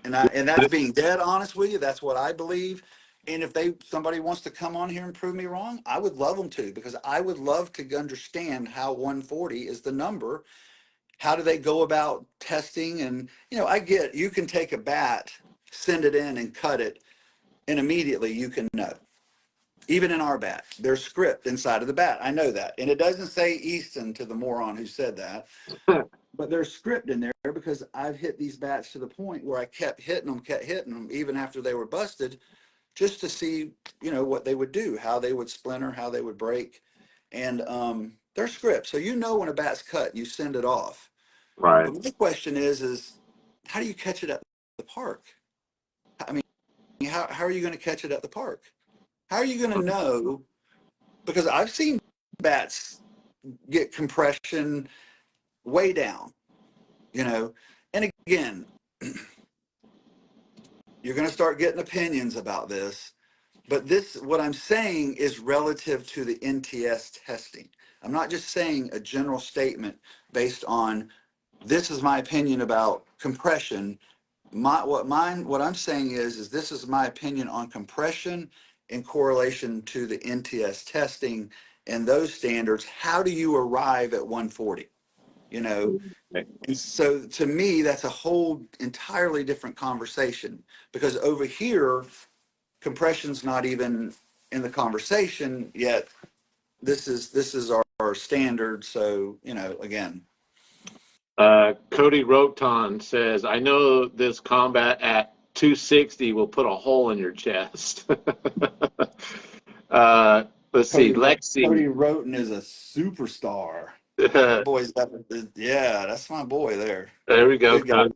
And that's being dead honest with you. That's what I believe. And if somebody wants to come on here and prove me wrong, I would love them to, because I would love to understand how 140 is the number. How do they go about testing? And I get, you can take a bat, send it in and cut it, and immediately you can know. Even in our bat, there's script inside of the bat. I know that. And it doesn't say Easton, to the moron who said that. But there's script in there, because I've hit these bats to the point where I kept hitting them, even after they were busted, just to see, what they would do, how they would splinter, how they would break. And there's script. So when a bat's cut, you send it off. Right. But my question is how do you catch it at the park? I mean, how are you going to catch it at the park? How are you going to know? Because I've seen bats get compression way down, and again, you're going to start getting opinions about this, but what I'm saying is relative to the NTS testing. I'm not just saying a general statement based on, this is my opinion about compression. What I'm saying is this is my opinion on compression in correlation to the NTS testing and those standards. How do you arrive at 140? And so to me, that's a whole entirely different conversation, because over here, compression's not even in the conversation, yet this is our standard. So, again, Cody Roton says, I know this combat at 260 will put a hole in your chest. Let's see, Cody Lexi. Roten is a superstar. That boy's yeah, that's my boy there. There we go. Good guy.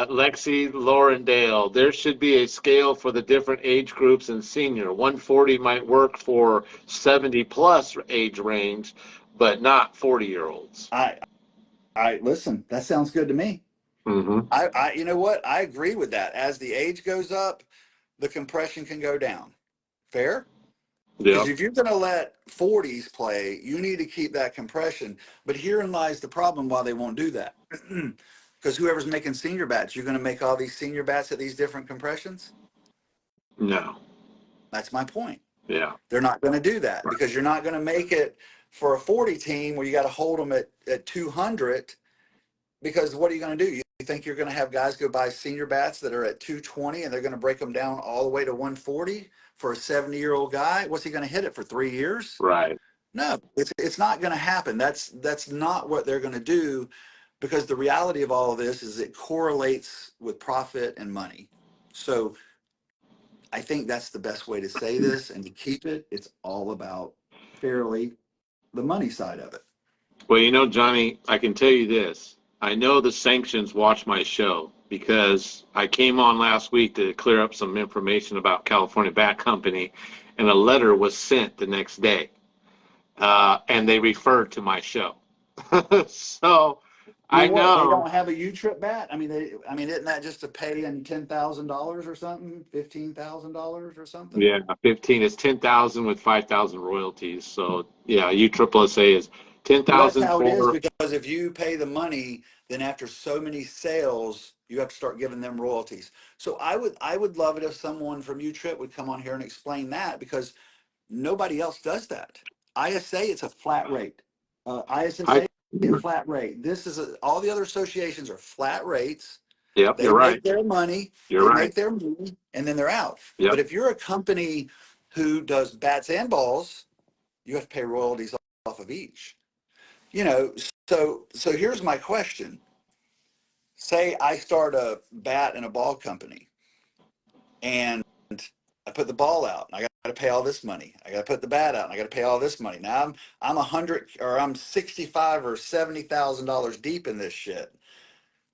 Lexi Laurendale. There should be a scale for the different age groups and senior. 140 might work for 70 plus age range, but not 40-year-olds. I listen. That sounds good to me. Mm-hmm. You know what? I agree with that. As the age goes up, the compression can go down. Fair? Because Yeah. if you're going to let 40s play, you need to keep that compression. But herein lies the problem why they won't do that. Because whoever's making senior bats, you're going to make all these senior bats at these different compressions? No. That's my point. Yeah. They're not going to do that because you're not going to make it for a 40 team where you got to hold them at 200. Because what are you going to do? You think you're going to have guys go buy senior bats that are at 220 and they're going to break them down all the way to 140 for a 70-year-old guy? What's he going to hit it for 3 years? Right. No, it's not going to happen. That's not what they're going to do, because the reality of all of this is it correlates with profit and money. So I think that's the best way to say this and to keep it. It's all about fairly the money side of it. Well, Johnny, I can tell you this. I know the sanctions watch my show because I came on last week to clear up some information about California Bat Company, and a letter was sent the next day, and they referred to my show. So I What, they know. don't have a U-Trip bat? I mean, isn't that just to pay in $10,000 or something, $15,000 or something? Yeah, 15 is 10,000 with 5,000 royalties. So yeah, USSSA is Well, that's 10,000 how it is, for. because if you pay the money, then after so many sales, you have to start giving them royalties. So I would love it if someone from U-Trip would come on here and explain that, because nobody else does that. ISA, it's a flat rate. ISSA, a flat rate. All the other associations are flat rates. Yep, They you're right. make their money, You're right. and then they're out. Yep. But if you're a company who does bats and balls, you have to pay royalties off of each. So here's my question. Say I start a bat and a ball company, and I put the ball out, and I got to pay all this money. I got to put the bat out, and I got to pay all this money. Now I'm 100, or I'm 65 or $70,000 deep in this shit.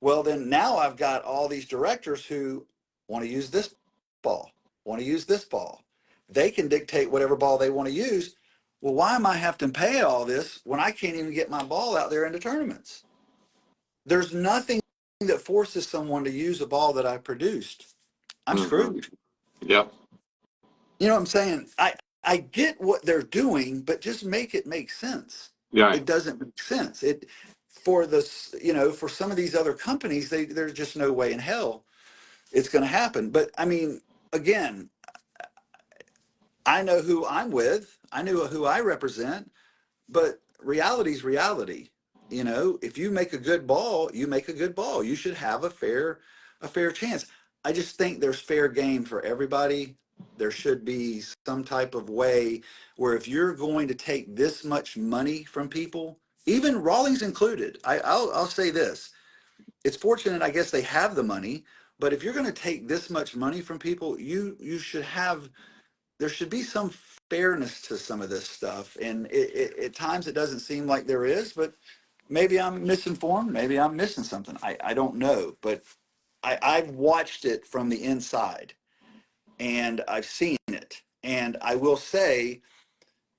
Well, then now I've got all these directors who want to use this ball, want to use this ball. They can dictate whatever ball they want to use. Well, why am I having to pay all this when I can't even get my ball out there into tournaments? There's nothing that forces someone to use a ball that I produced. I'm screwed. Yep. You know what I'm saying? I get what they're doing, but just make it make sense. Yeah. It doesn't make sense. For some of these other companies, there's just no way in hell it's going to happen. But I mean, again, I know who I'm with. I know who I represent, but reality's reality. If you make a good ball, you make a good ball. You should have a fair chance. I just think there's fair game for everybody. There should be some type of way where if you're going to take this much money from people, even Rawlings included, I'll say this. It's fortunate, I guess, they have the money, but if you're going to take this much money from people, there should be some fairness to some of this stuff. And at times it doesn't seem like there is, but maybe I'm misinformed. Maybe I'm missing something. I don't know, but I've watched it from the inside, and I've seen it. And I will say,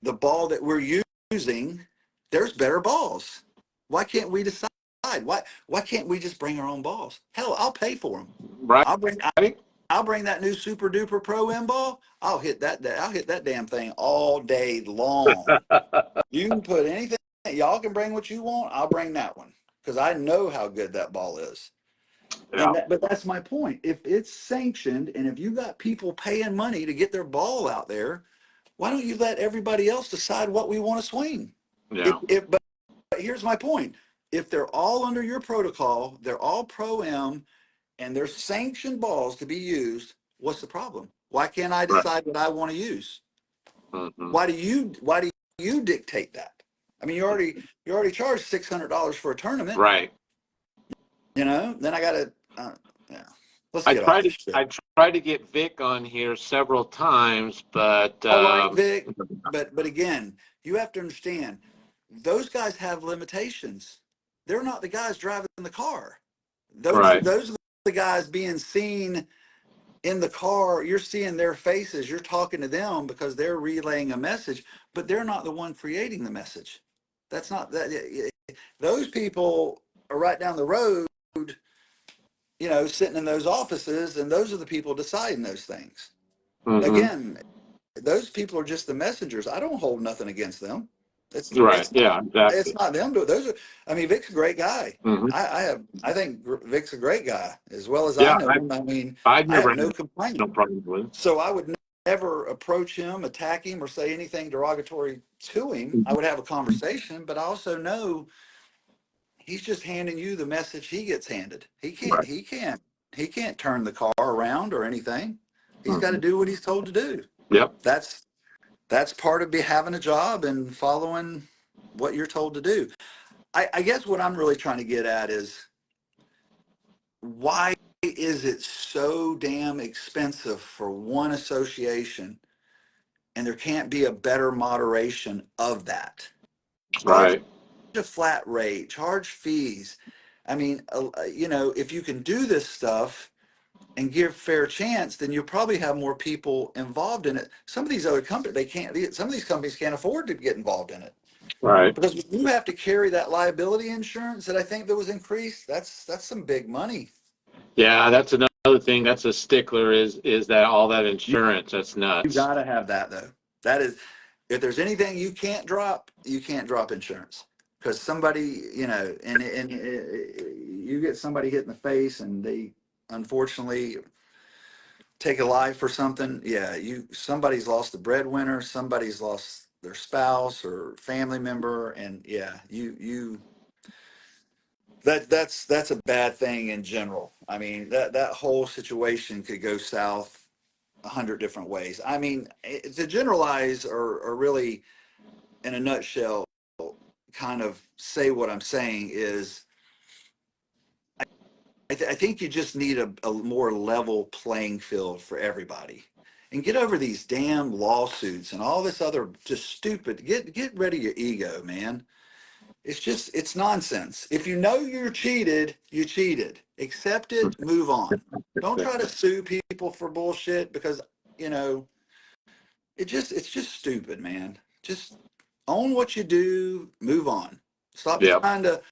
the ball that we're using, there's better balls. Why can't we decide? Why can't we just bring our own balls? Hell, I'll pay for them. Right. I'll bring that new Super Duper Pro M ball. I'll hit that damn thing all day long. You can put anything. Y'all can bring what you want. I'll bring that one, because I know how good that ball is. Yeah. But that's my point. If it's sanctioned, and if you got people paying money to get their ball out there, why don't you let everybody else decide what we want to swing? Yeah. But here's my point. If they're all under your protocol, they're all Pro M, and they're sanctioned balls to be used, what's the problem? Why can't I Right. decide what I want to use? Mhm. Why do you dictate that? I mean, you already charged $600 for a tournament, Right. then I got to, yeah. Let's I get off tried this to shit. I tried to get Vic on here several times, but I like Vic, but again, you have to understand, those guys have limitations. They're not the guys driving the car. right. Those are the guys being seen in the car. You're seeing their faces. You're talking to them because they're relaying a message, but they're not the one creating the message. That's not that. Those people are right down the road, sitting in those offices, and those are the people deciding those things. Hmm. Again, those people are just the messengers. I don't hold nothing against them. It's Right. it's not Yeah. it's Exactly. not them. Those are. I mean, Vic's a great guy. Hmm. I think Vic's a great guy as well as I Yeah. know him. I mean, I I have never no had complaint. no problem with. So I would never approach him, attack him, or say anything derogatory to him. I would have a conversation, but I also know he's just handing you the message he gets handed. Right. He can't turn the car around or anything. He's got to Hmm. do what he's told to do. Yep. That's part of having a job and following what you're told to do. I guess what I'm really trying to get at is, why is it so damn expensive for one association, and there can't be a better moderation of that? Charge Right. a flat rate, charge fees. I mean, if you can do this stuff and give fair chance, then you'll probably have more people involved in it. Some of these other companies, some of these companies can't afford to get involved in it, Right. because you have to carry that liability insurance that I think that was increased. That's some big money. Yeah. That's another thing. That's a stickler. Is that all that insurance? That's You nuts. got to have that though. That is, if there's anything you can't drop insurance, because somebody, and you get somebody hit in the face and they unfortunately take a life or something. Yeah, somebody's lost a breadwinner, somebody's lost their spouse or family member, and yeah, that's a bad thing in general. I mean, that whole situation could go south 100 different ways. I mean, to generalize or really, in a nutshell, kind of say what I'm saying is, I think you just need a more level playing field for everybody, and get over these damn lawsuits and all this other just stupid. Get rid of your ego, man. It's nonsense. If you know you're cheated, you cheated. Accept it, move on. Don't try to sue people for bullshit, because you know it's just stupid, man. Just own what you do, move on. Stop Yep. trying to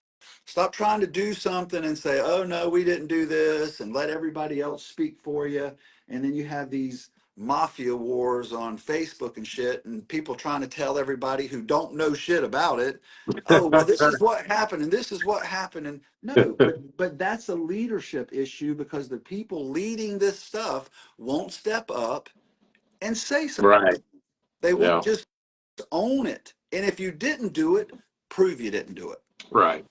Stop trying to do something and say, "Oh no, we didn't do this," and let everybody else speak for you. And then you have these mafia wars on Facebook and shit, and people trying to tell everybody who don't know shit about it, "Oh, well, this is what happened, and this is what happened." And no, but that's a leadership issue, because the people leading this stuff won't step up and say Right. something. They won't Yeah. just own it. And if you didn't do it, prove you didn't do it. Right.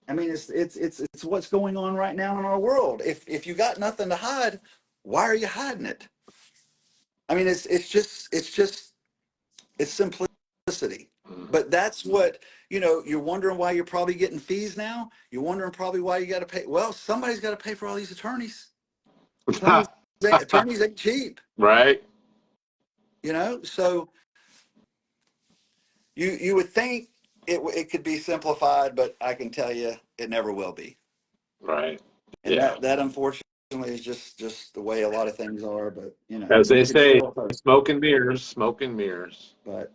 I mean, it's what's going on right now in our world. If you got nothing to hide, why are you hiding it? I mean, it's simplicity. Mhm. But that's what, you're wondering why you're probably getting fees now. You're wondering probably why you got to pay. Well, somebody's got to pay for all these attorneys. Attorneys ain't cheap, Right. So you would think it could be simplified, but I can tell you it never will be. Right. And Yeah. that unfortunately is just the way a lot of things are. But As they you can say, still hope. smoke and mirrors, smoke and mirrors. But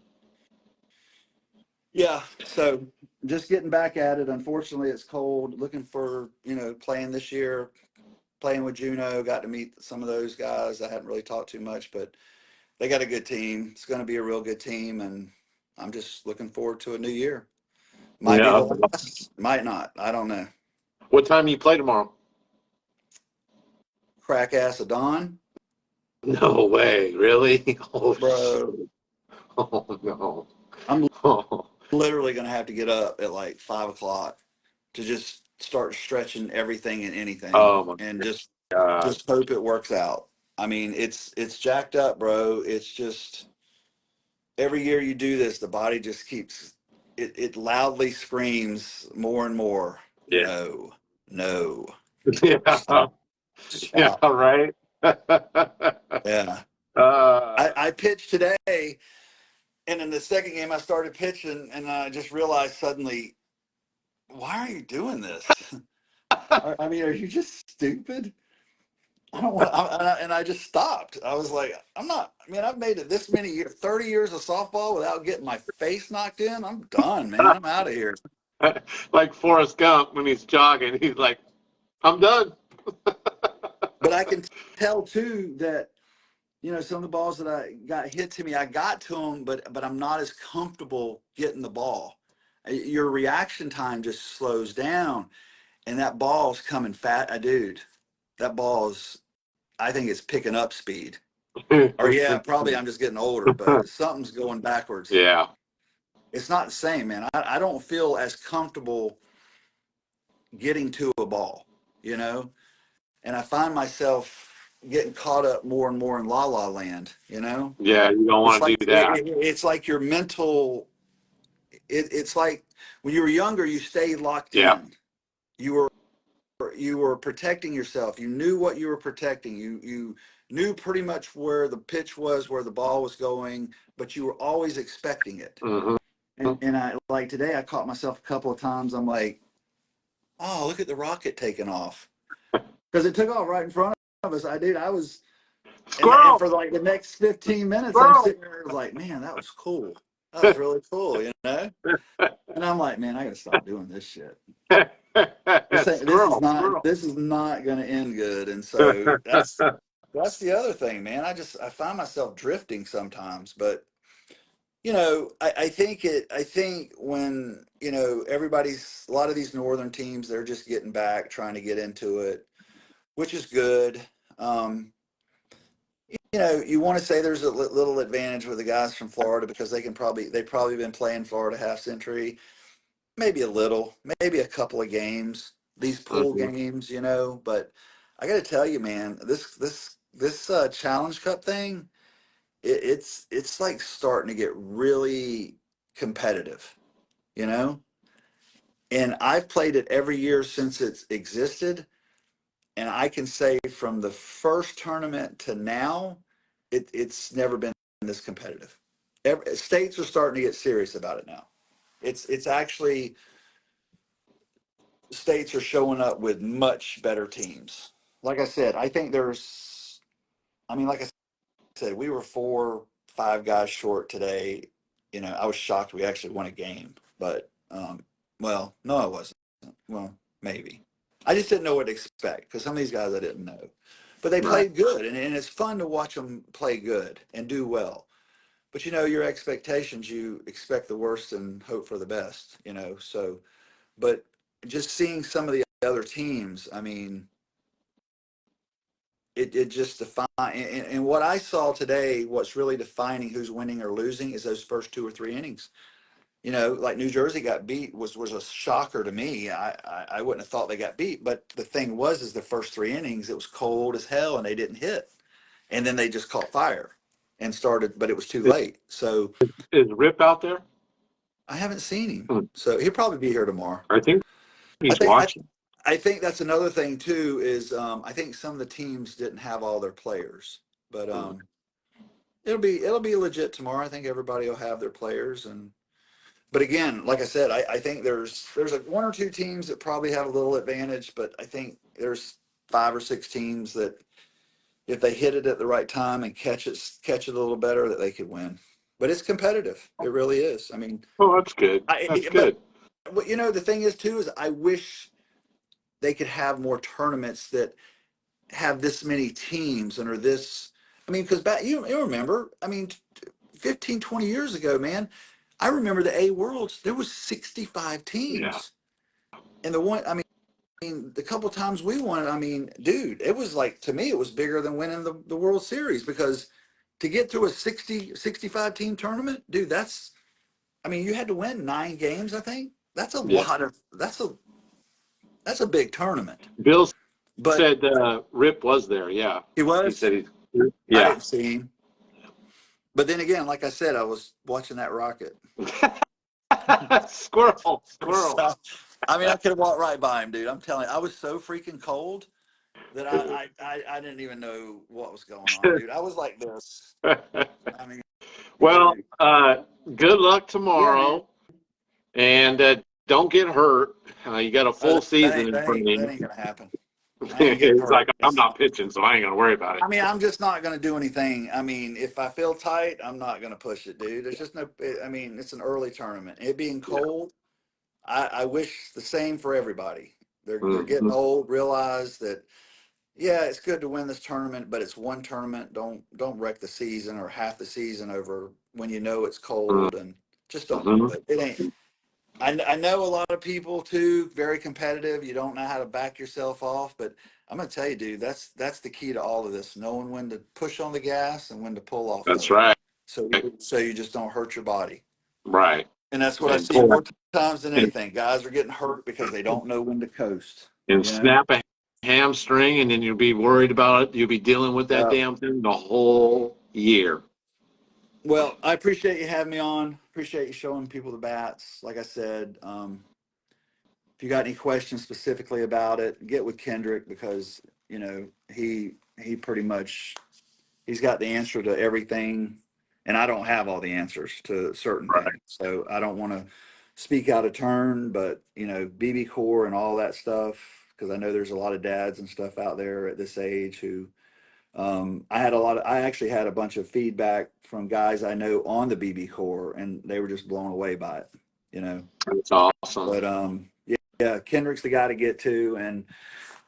yeah, so just getting back at it. Unfortunately, it's cold. Looking for playing this year, playing with Juno. Got to meet some of those guys. I haven't really talked too much, but they got a good team. It's going to be a real good team, and I'm just looking forward to a new year. Might be the Yeah. last, might not. I don't know. What time you play tomorrow? Crack ass of dawn, No way. Really? Oh, bro. oh no. I'm Oh, literally going to have to get up at like 5 o'clock to just start stretching everything and anything, oh my and just God. hope it works out. I mean, it's jacked up, bro. It's just every year you do this, the body just keeps it loudly screams more and more. Yeah. No, no, Yeah. stop, Yeah. stop. Right. Yeah. uh, I pitched today, and in the second game I started pitching, and I just realized suddenly, why are you doing this? I mean, are you just stupid? I don't want, and I just stopped. I was like, I'm not. I mean, I've made it this many years, 30 years of softball without getting my face knocked in. I'm done, man. I'm out of here. like Forrest Gump when he's jogging, he's like, "I'm done." But I can tell too that some of the balls that I got hit to me, I got to them, but I'm not as comfortable getting the ball. Your reaction time just slows down, and that ball's coming fat, dude. That ball's, I think it's picking up speed. Or yeah, probably I'm just getting older, but something's going backwards. Yeah. It's not the same, man. I don't feel as comfortable getting to a ball, and I find myself getting caught up more and more in la la land, Yeah, you don't It's want to like do that. it's like your mental. It's like when you were younger, you stayed locked Yeah. in. You were protecting yourself. You knew what you were protecting. You knew pretty much where the pitch was, where the ball was going, but you were always expecting it. Mm-hmm. And I, like today, I caught myself a couple of times. I'm like, oh, look at the rocket taking off, because it took off right in front of us. I was, and Squirrel. for like the next 15 minutes, I'm Squirrel. sitting there like, man, that was cool. That was really cool, And I'm like, man, I gotta stop doing this shit. This Squirrel. Squirrel. is not going to end good. And so that's the other thing, man. I find myself drifting sometimes, but I think when everybody's, a lot of these northern teams, they're just getting back, trying to get into it, which is good. You want to say there's a little advantage with the guys from Florida because they've probably been playing Florida half century. Maybe a little, maybe a couple of games, these pool games, but I got to tell you, man, this Challenge Cup thing, it's like starting to get really competitive, and I've played it every year since it's existed. And I can say from the first tournament to now, it's never been this competitive. States are starting to get serious about it now. It's actually, states are showing up with much better teams. Like I said, I think like I said, we were 4-5 guys short today. I was shocked we actually won a game, but well, no, I wasn't. Well, maybe. I just didn't know what to expect because some of these guys I didn't know, but they played good, and it's fun to watch them play good and do well. But your expectations, you expect the worst and hope for the best. So, but just seeing some of the other teams, I mean, it just define, and what I saw today, what's really defining who's winning or losing is those first 2 or 3 innings. Like New Jersey got beat was a shocker to me. I wouldn't have thought they got beat, but the thing is the first 3 innings, it was cold as hell and they didn't hit. And then they just caught fire and started, but it was too late. So Is Rip out there? I haven't seen him. So he'll probably be here tomorrow. I think he's watching. I think that's another thing too, is I think some of the teams didn't have all their players, but it'll be legit tomorrow. I think everybody will have their players. But again, like I said, I think there's like 1 or 2 teams that probably have a little advantage, but I think there's 5 or 6 teams that if they hit it at the right time and catch it a little better, that they could win. But it's competitive. It really is. I mean, Oh, that's good. That's good. But the thing is too, is I wish they could have more tournaments that have this many teams and are this. I mean, because back you remember, I mean, 15, 20 years ago, man, I remember the A Worlds. There was 65 teams, and the couple times we won it, I mean, dude, it was like, to me, it was bigger than winning the World Series, because to get through a 65 team tournament, dude, you had to win 9 games, I think. That's a lot of, that's a big tournament. Bill said Rip was there. Yeah. He was? He said I Yeah. didn't see him. But then again, like I said, I was watching that rocket. Squirrel. So, I mean, I could have walked right by him, dude. I'm telling you, I was so freaking cold that I didn't even know what was going on, dude. I was like this. I mean, Well, dude. good luck Yeah, man. tomorrow, and don't get hurt. You got a full season in front of That you. ain't gonna happen. I ain't getting It's hurt. like I'm not pitching, so I ain't gonna worry about it. I mean, I'm just not going to do anything. I mean, if I feel tight, I'm not going to push it, dude. There's just no, I mean, it's an early tournament. It being Yeah. cold, I wish the same for everybody. They're getting Mhm. old, realize that, yeah, it's good to win this tournament, but it's one tournament. Don't wreck the season or half the season over when you know it's cold, and just don't do Mhm. it. It ain't. I know a lot of people too, very competitive. You don't know how to back yourself off, but I'm gonna tell you, dude, that's the key to all of this: knowing when to push on the gas and when to pull off That's more, right. so you just don't hurt your body. Right. And that's what I And see more times than and, anything. Guys are getting hurt because they don't know when to coast. and You know? snap a hamstring, and then you'll be worried about it. You'll be dealing with that Yeah. damn thing the whole year. Well, I appreciate you having me on. Appreciate you showing people the bats. Like I said, if you got any questions specifically about it, get with Kendrick, because you know he pretty much he's got the answer to everything, and I don't have all the answers to certain Right. things. So I don't want to speak out of turn, but you know, BB core and all that stuff, because I know there's a lot of dads and stuff out there at this age who I actually had a bunch of feedback from guys I know on the BB core, and they were just blown away by it, you know. That's awesome. But yeah, Kendrick's the guy to get to, and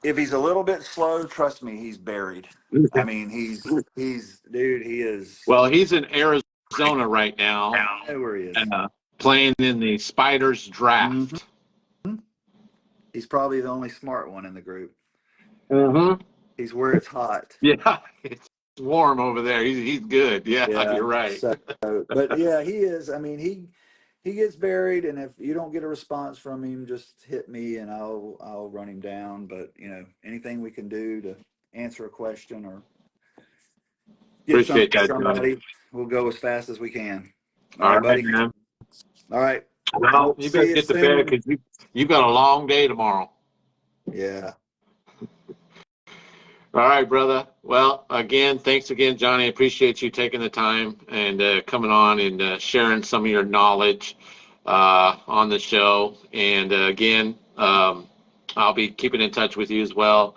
if he's a little bit slow, trust me, he's buried. I mean, he's dude, he is. Well, he's in Arizona right now, I know where he is. playing in the Spiders Mhm. draft. He's probably the only smart one in the group. Mm-hmm. He's where it's hot. Yeah, it's warm over there. He's good. Yeah, Yeah. you're right. So, but yeah, he is. I mean, he gets buried, and if you don't get a response from him, just hit me, and I'll run him down. But you know, anything we can do to answer a question or get something Appreciate to that, Johnny. somebody, we'll go as fast as we can. All All right, right, buddy. man. All right. Well, We'll you better see you get to bed soon. because you've got a long day tomorrow. Yeah. All right, brother. Well, again, thanks again, Johnny. I appreciate you taking the time and coming on and sharing some of your knowledge on the show. And again, I'll be keeping in touch with you as well.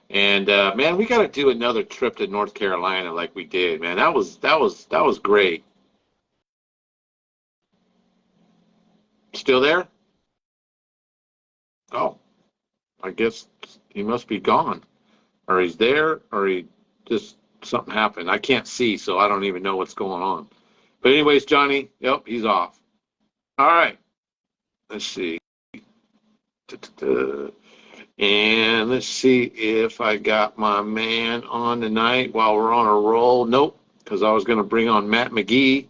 And man, we got to do another trip to North Carolina like we did, man. That was great. Still there? Oh, I guess he must be gone, or he's there, or he just something happened. I can't see, so I don't even know what's going on. But anyways, Johnny, yep, he's off. All right, let's see. Da-da-da. And let's see if I got my man on tonight while we're on a roll. Nope, because I was going to bring on Matt McGee,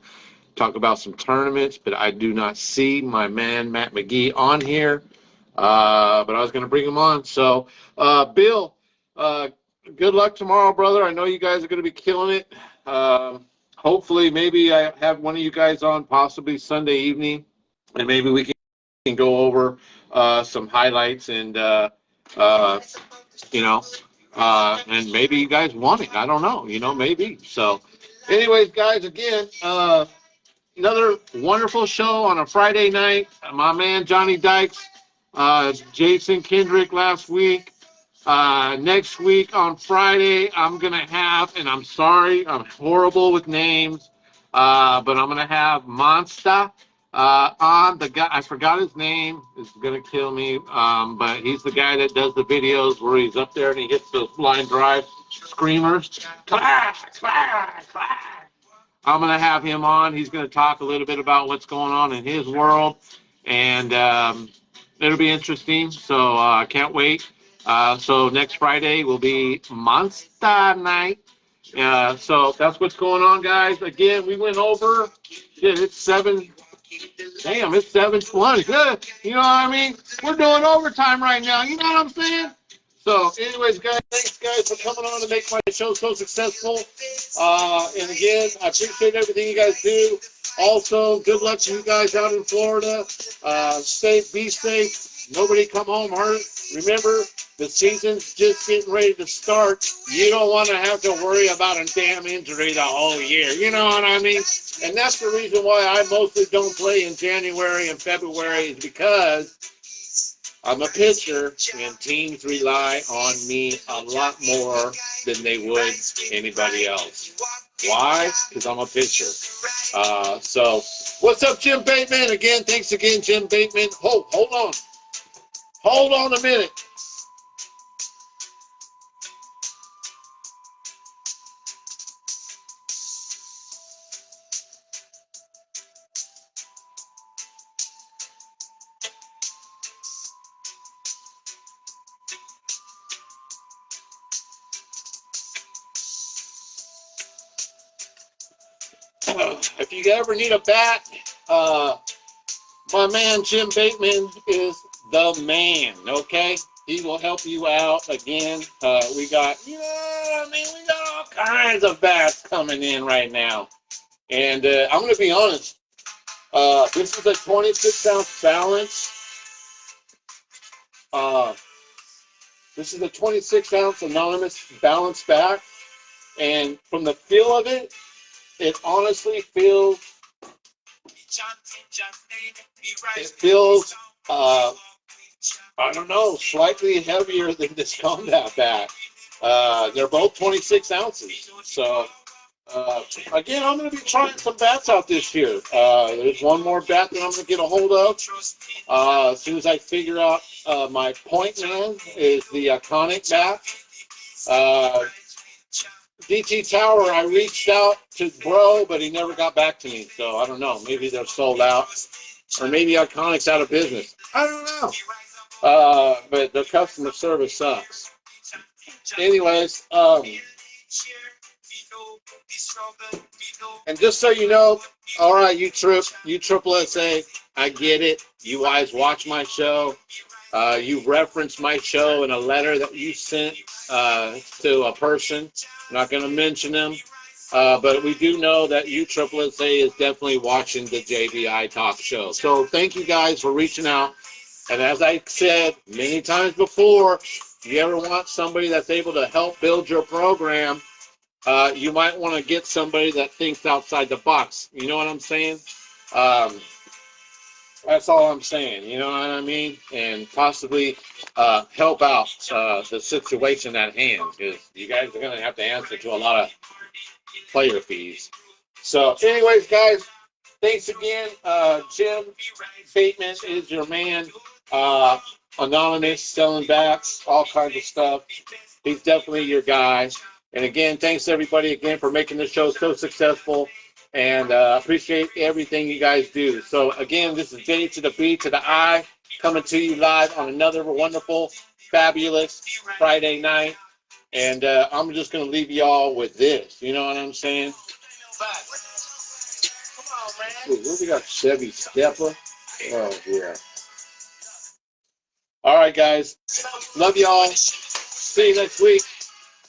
talk about some tournaments, but I do not see my man Matt McGee on here. But I was going to bring him on. So, Bill, uh, good luck tomorrow, brother. I know you guys are going to be killing it. Hopefully, maybe I have one of you guys on possibly Sunday evening, and maybe we can go over some highlights and uh, you know, and maybe you guys want it. I don't know. Maybe. So, anyways, guys, again, another wonderful show on a Friday night. My man Johnny Dykes, Jason Kendrick last week. Next week on Friday, I'm going to have, and I'm sorry, I'm horrible with names, but I'm going to have Monsta on. The guy, I forgot his name, is going to kill me, but he's the guy that does the videos where he's up there and he hits those line drive screamers. Clash, clash, clash. I'm going to have him on. He's going to talk a little bit about what's going on in his world, and it'll be interesting. So I can't wait. So next Friday will be Monster Night. So that's what's going on, guys. Again, we went over. Shit, it's 7. Damn, it's 7:20. Good. You know what I mean? We're doing overtime right now. You know what I'm saying? So, anyways, guys, thanks, guys, for coming on to make my show so successful. And again, I appreciate everything you guys do. Also, good luck to you guys out in Florida. Be safe. Nobody come home hurt. Remember, the season's just getting ready to start. You don't want to have to worry about a damn injury the whole year. You know what I mean? And that's the reason why I mostly don't play in January and February, is because I'm a pitcher, and teams rely on me a lot more than they would anybody else. Why? Because I'm a pitcher. So, what's up, Jim Bateman? Again, thanks again, Jim Bateman. Hold on. Hold on a minute. If you ever need a bat, my man Jim Bateman is the man, okay? He will help you out. Again, we got, we got all kinds of bats coming in right now. And I'm going to be honest, this is a 26-ounce balance. This is a 26-ounce anonymous balance bat. And from the feel of it, it honestly feels, I don't know, slightly heavier than this combat bat. They're both 26 ounces. So, again, I'm going to be trying some bats out this year. There's one more bat that I'm going to get a hold of. As soon as I figure out my point man is the Iconic bat. DT Tower, I reached out to Bro, but he never got back to me. So I don't know. Maybe they're sold out, or maybe Iconic's out of business. I don't know. But the customer service sucks. Anyways, and just so you know, all right, you Triple SA, I get it. You guys watch my show. You referenced my show in a letter that you sent to a person. I'm not going to mention them, but we do know that you Triple SA is definitely watching the JBI Talk Show. So thank you guys for reaching out. And as I said many times before, if you ever want somebody that's able to help build your program, you might want to get somebody that thinks outside the box. You know what I'm saying? That's all I'm saying. You know what I mean? And possibly help out the situation at hand, because you guys are going to have to answer to a lot of player fees. So, anyways, guys, thanks again. Jim Bateman is your man. Anonymous, selling bats, all kinds of stuff. He's definitely your guy. And again, thanks everybody again for making the show so successful. And appreciate everything you guys do. So again, this is J to the B to the I, coming to you live on another wonderful, fabulous Friday night. And I'm just going to leave you all with this. You know what I'm saying? Ooh, what we got? Chevy Stepper. Oh, yeah. All right, guys. Love y'all. See you next week.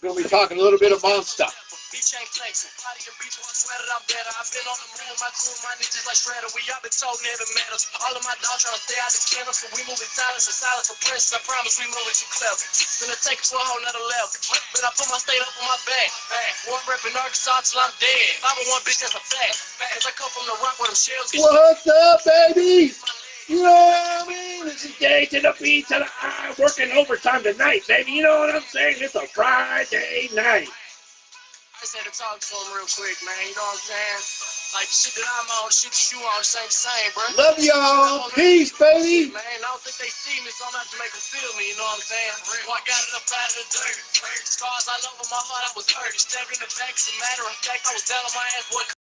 We're going to be talking a little bit of Monster. Beach ain't flexing. Body and beach one sweater, I'm better. I've been on the move, my crew, my ninjas like Shredder. We all been told never met us. All of my dogs trying to stay out the kennel, so we move in silence and silence for precious. I promise we move it too clever. Gonna take it to a whole nother level. But I put my state up on my back. One rep in Arkansas till I'm dead. 501 bitch, that's a fact. Cause I come from the rock where them shells get. What's up, baby? You know what I mean? This is J to the B to the I, working overtime tonight, baby. You know what I'm saying? It's a Friday night. I just had to talk to him real quick, man. You know what I'm saying? Like, the shit that I'm on, the shit that you on, same, bro. Love y'all. Peace, baby. Man, I don't think they see me, so I'm not to make them feel me, you know what I'm saying? Well, I got it up out of the dirt. Scars all over my heart, I was hurt. Stabbed in the back, as a matter of fact, I was down on my ass, boy.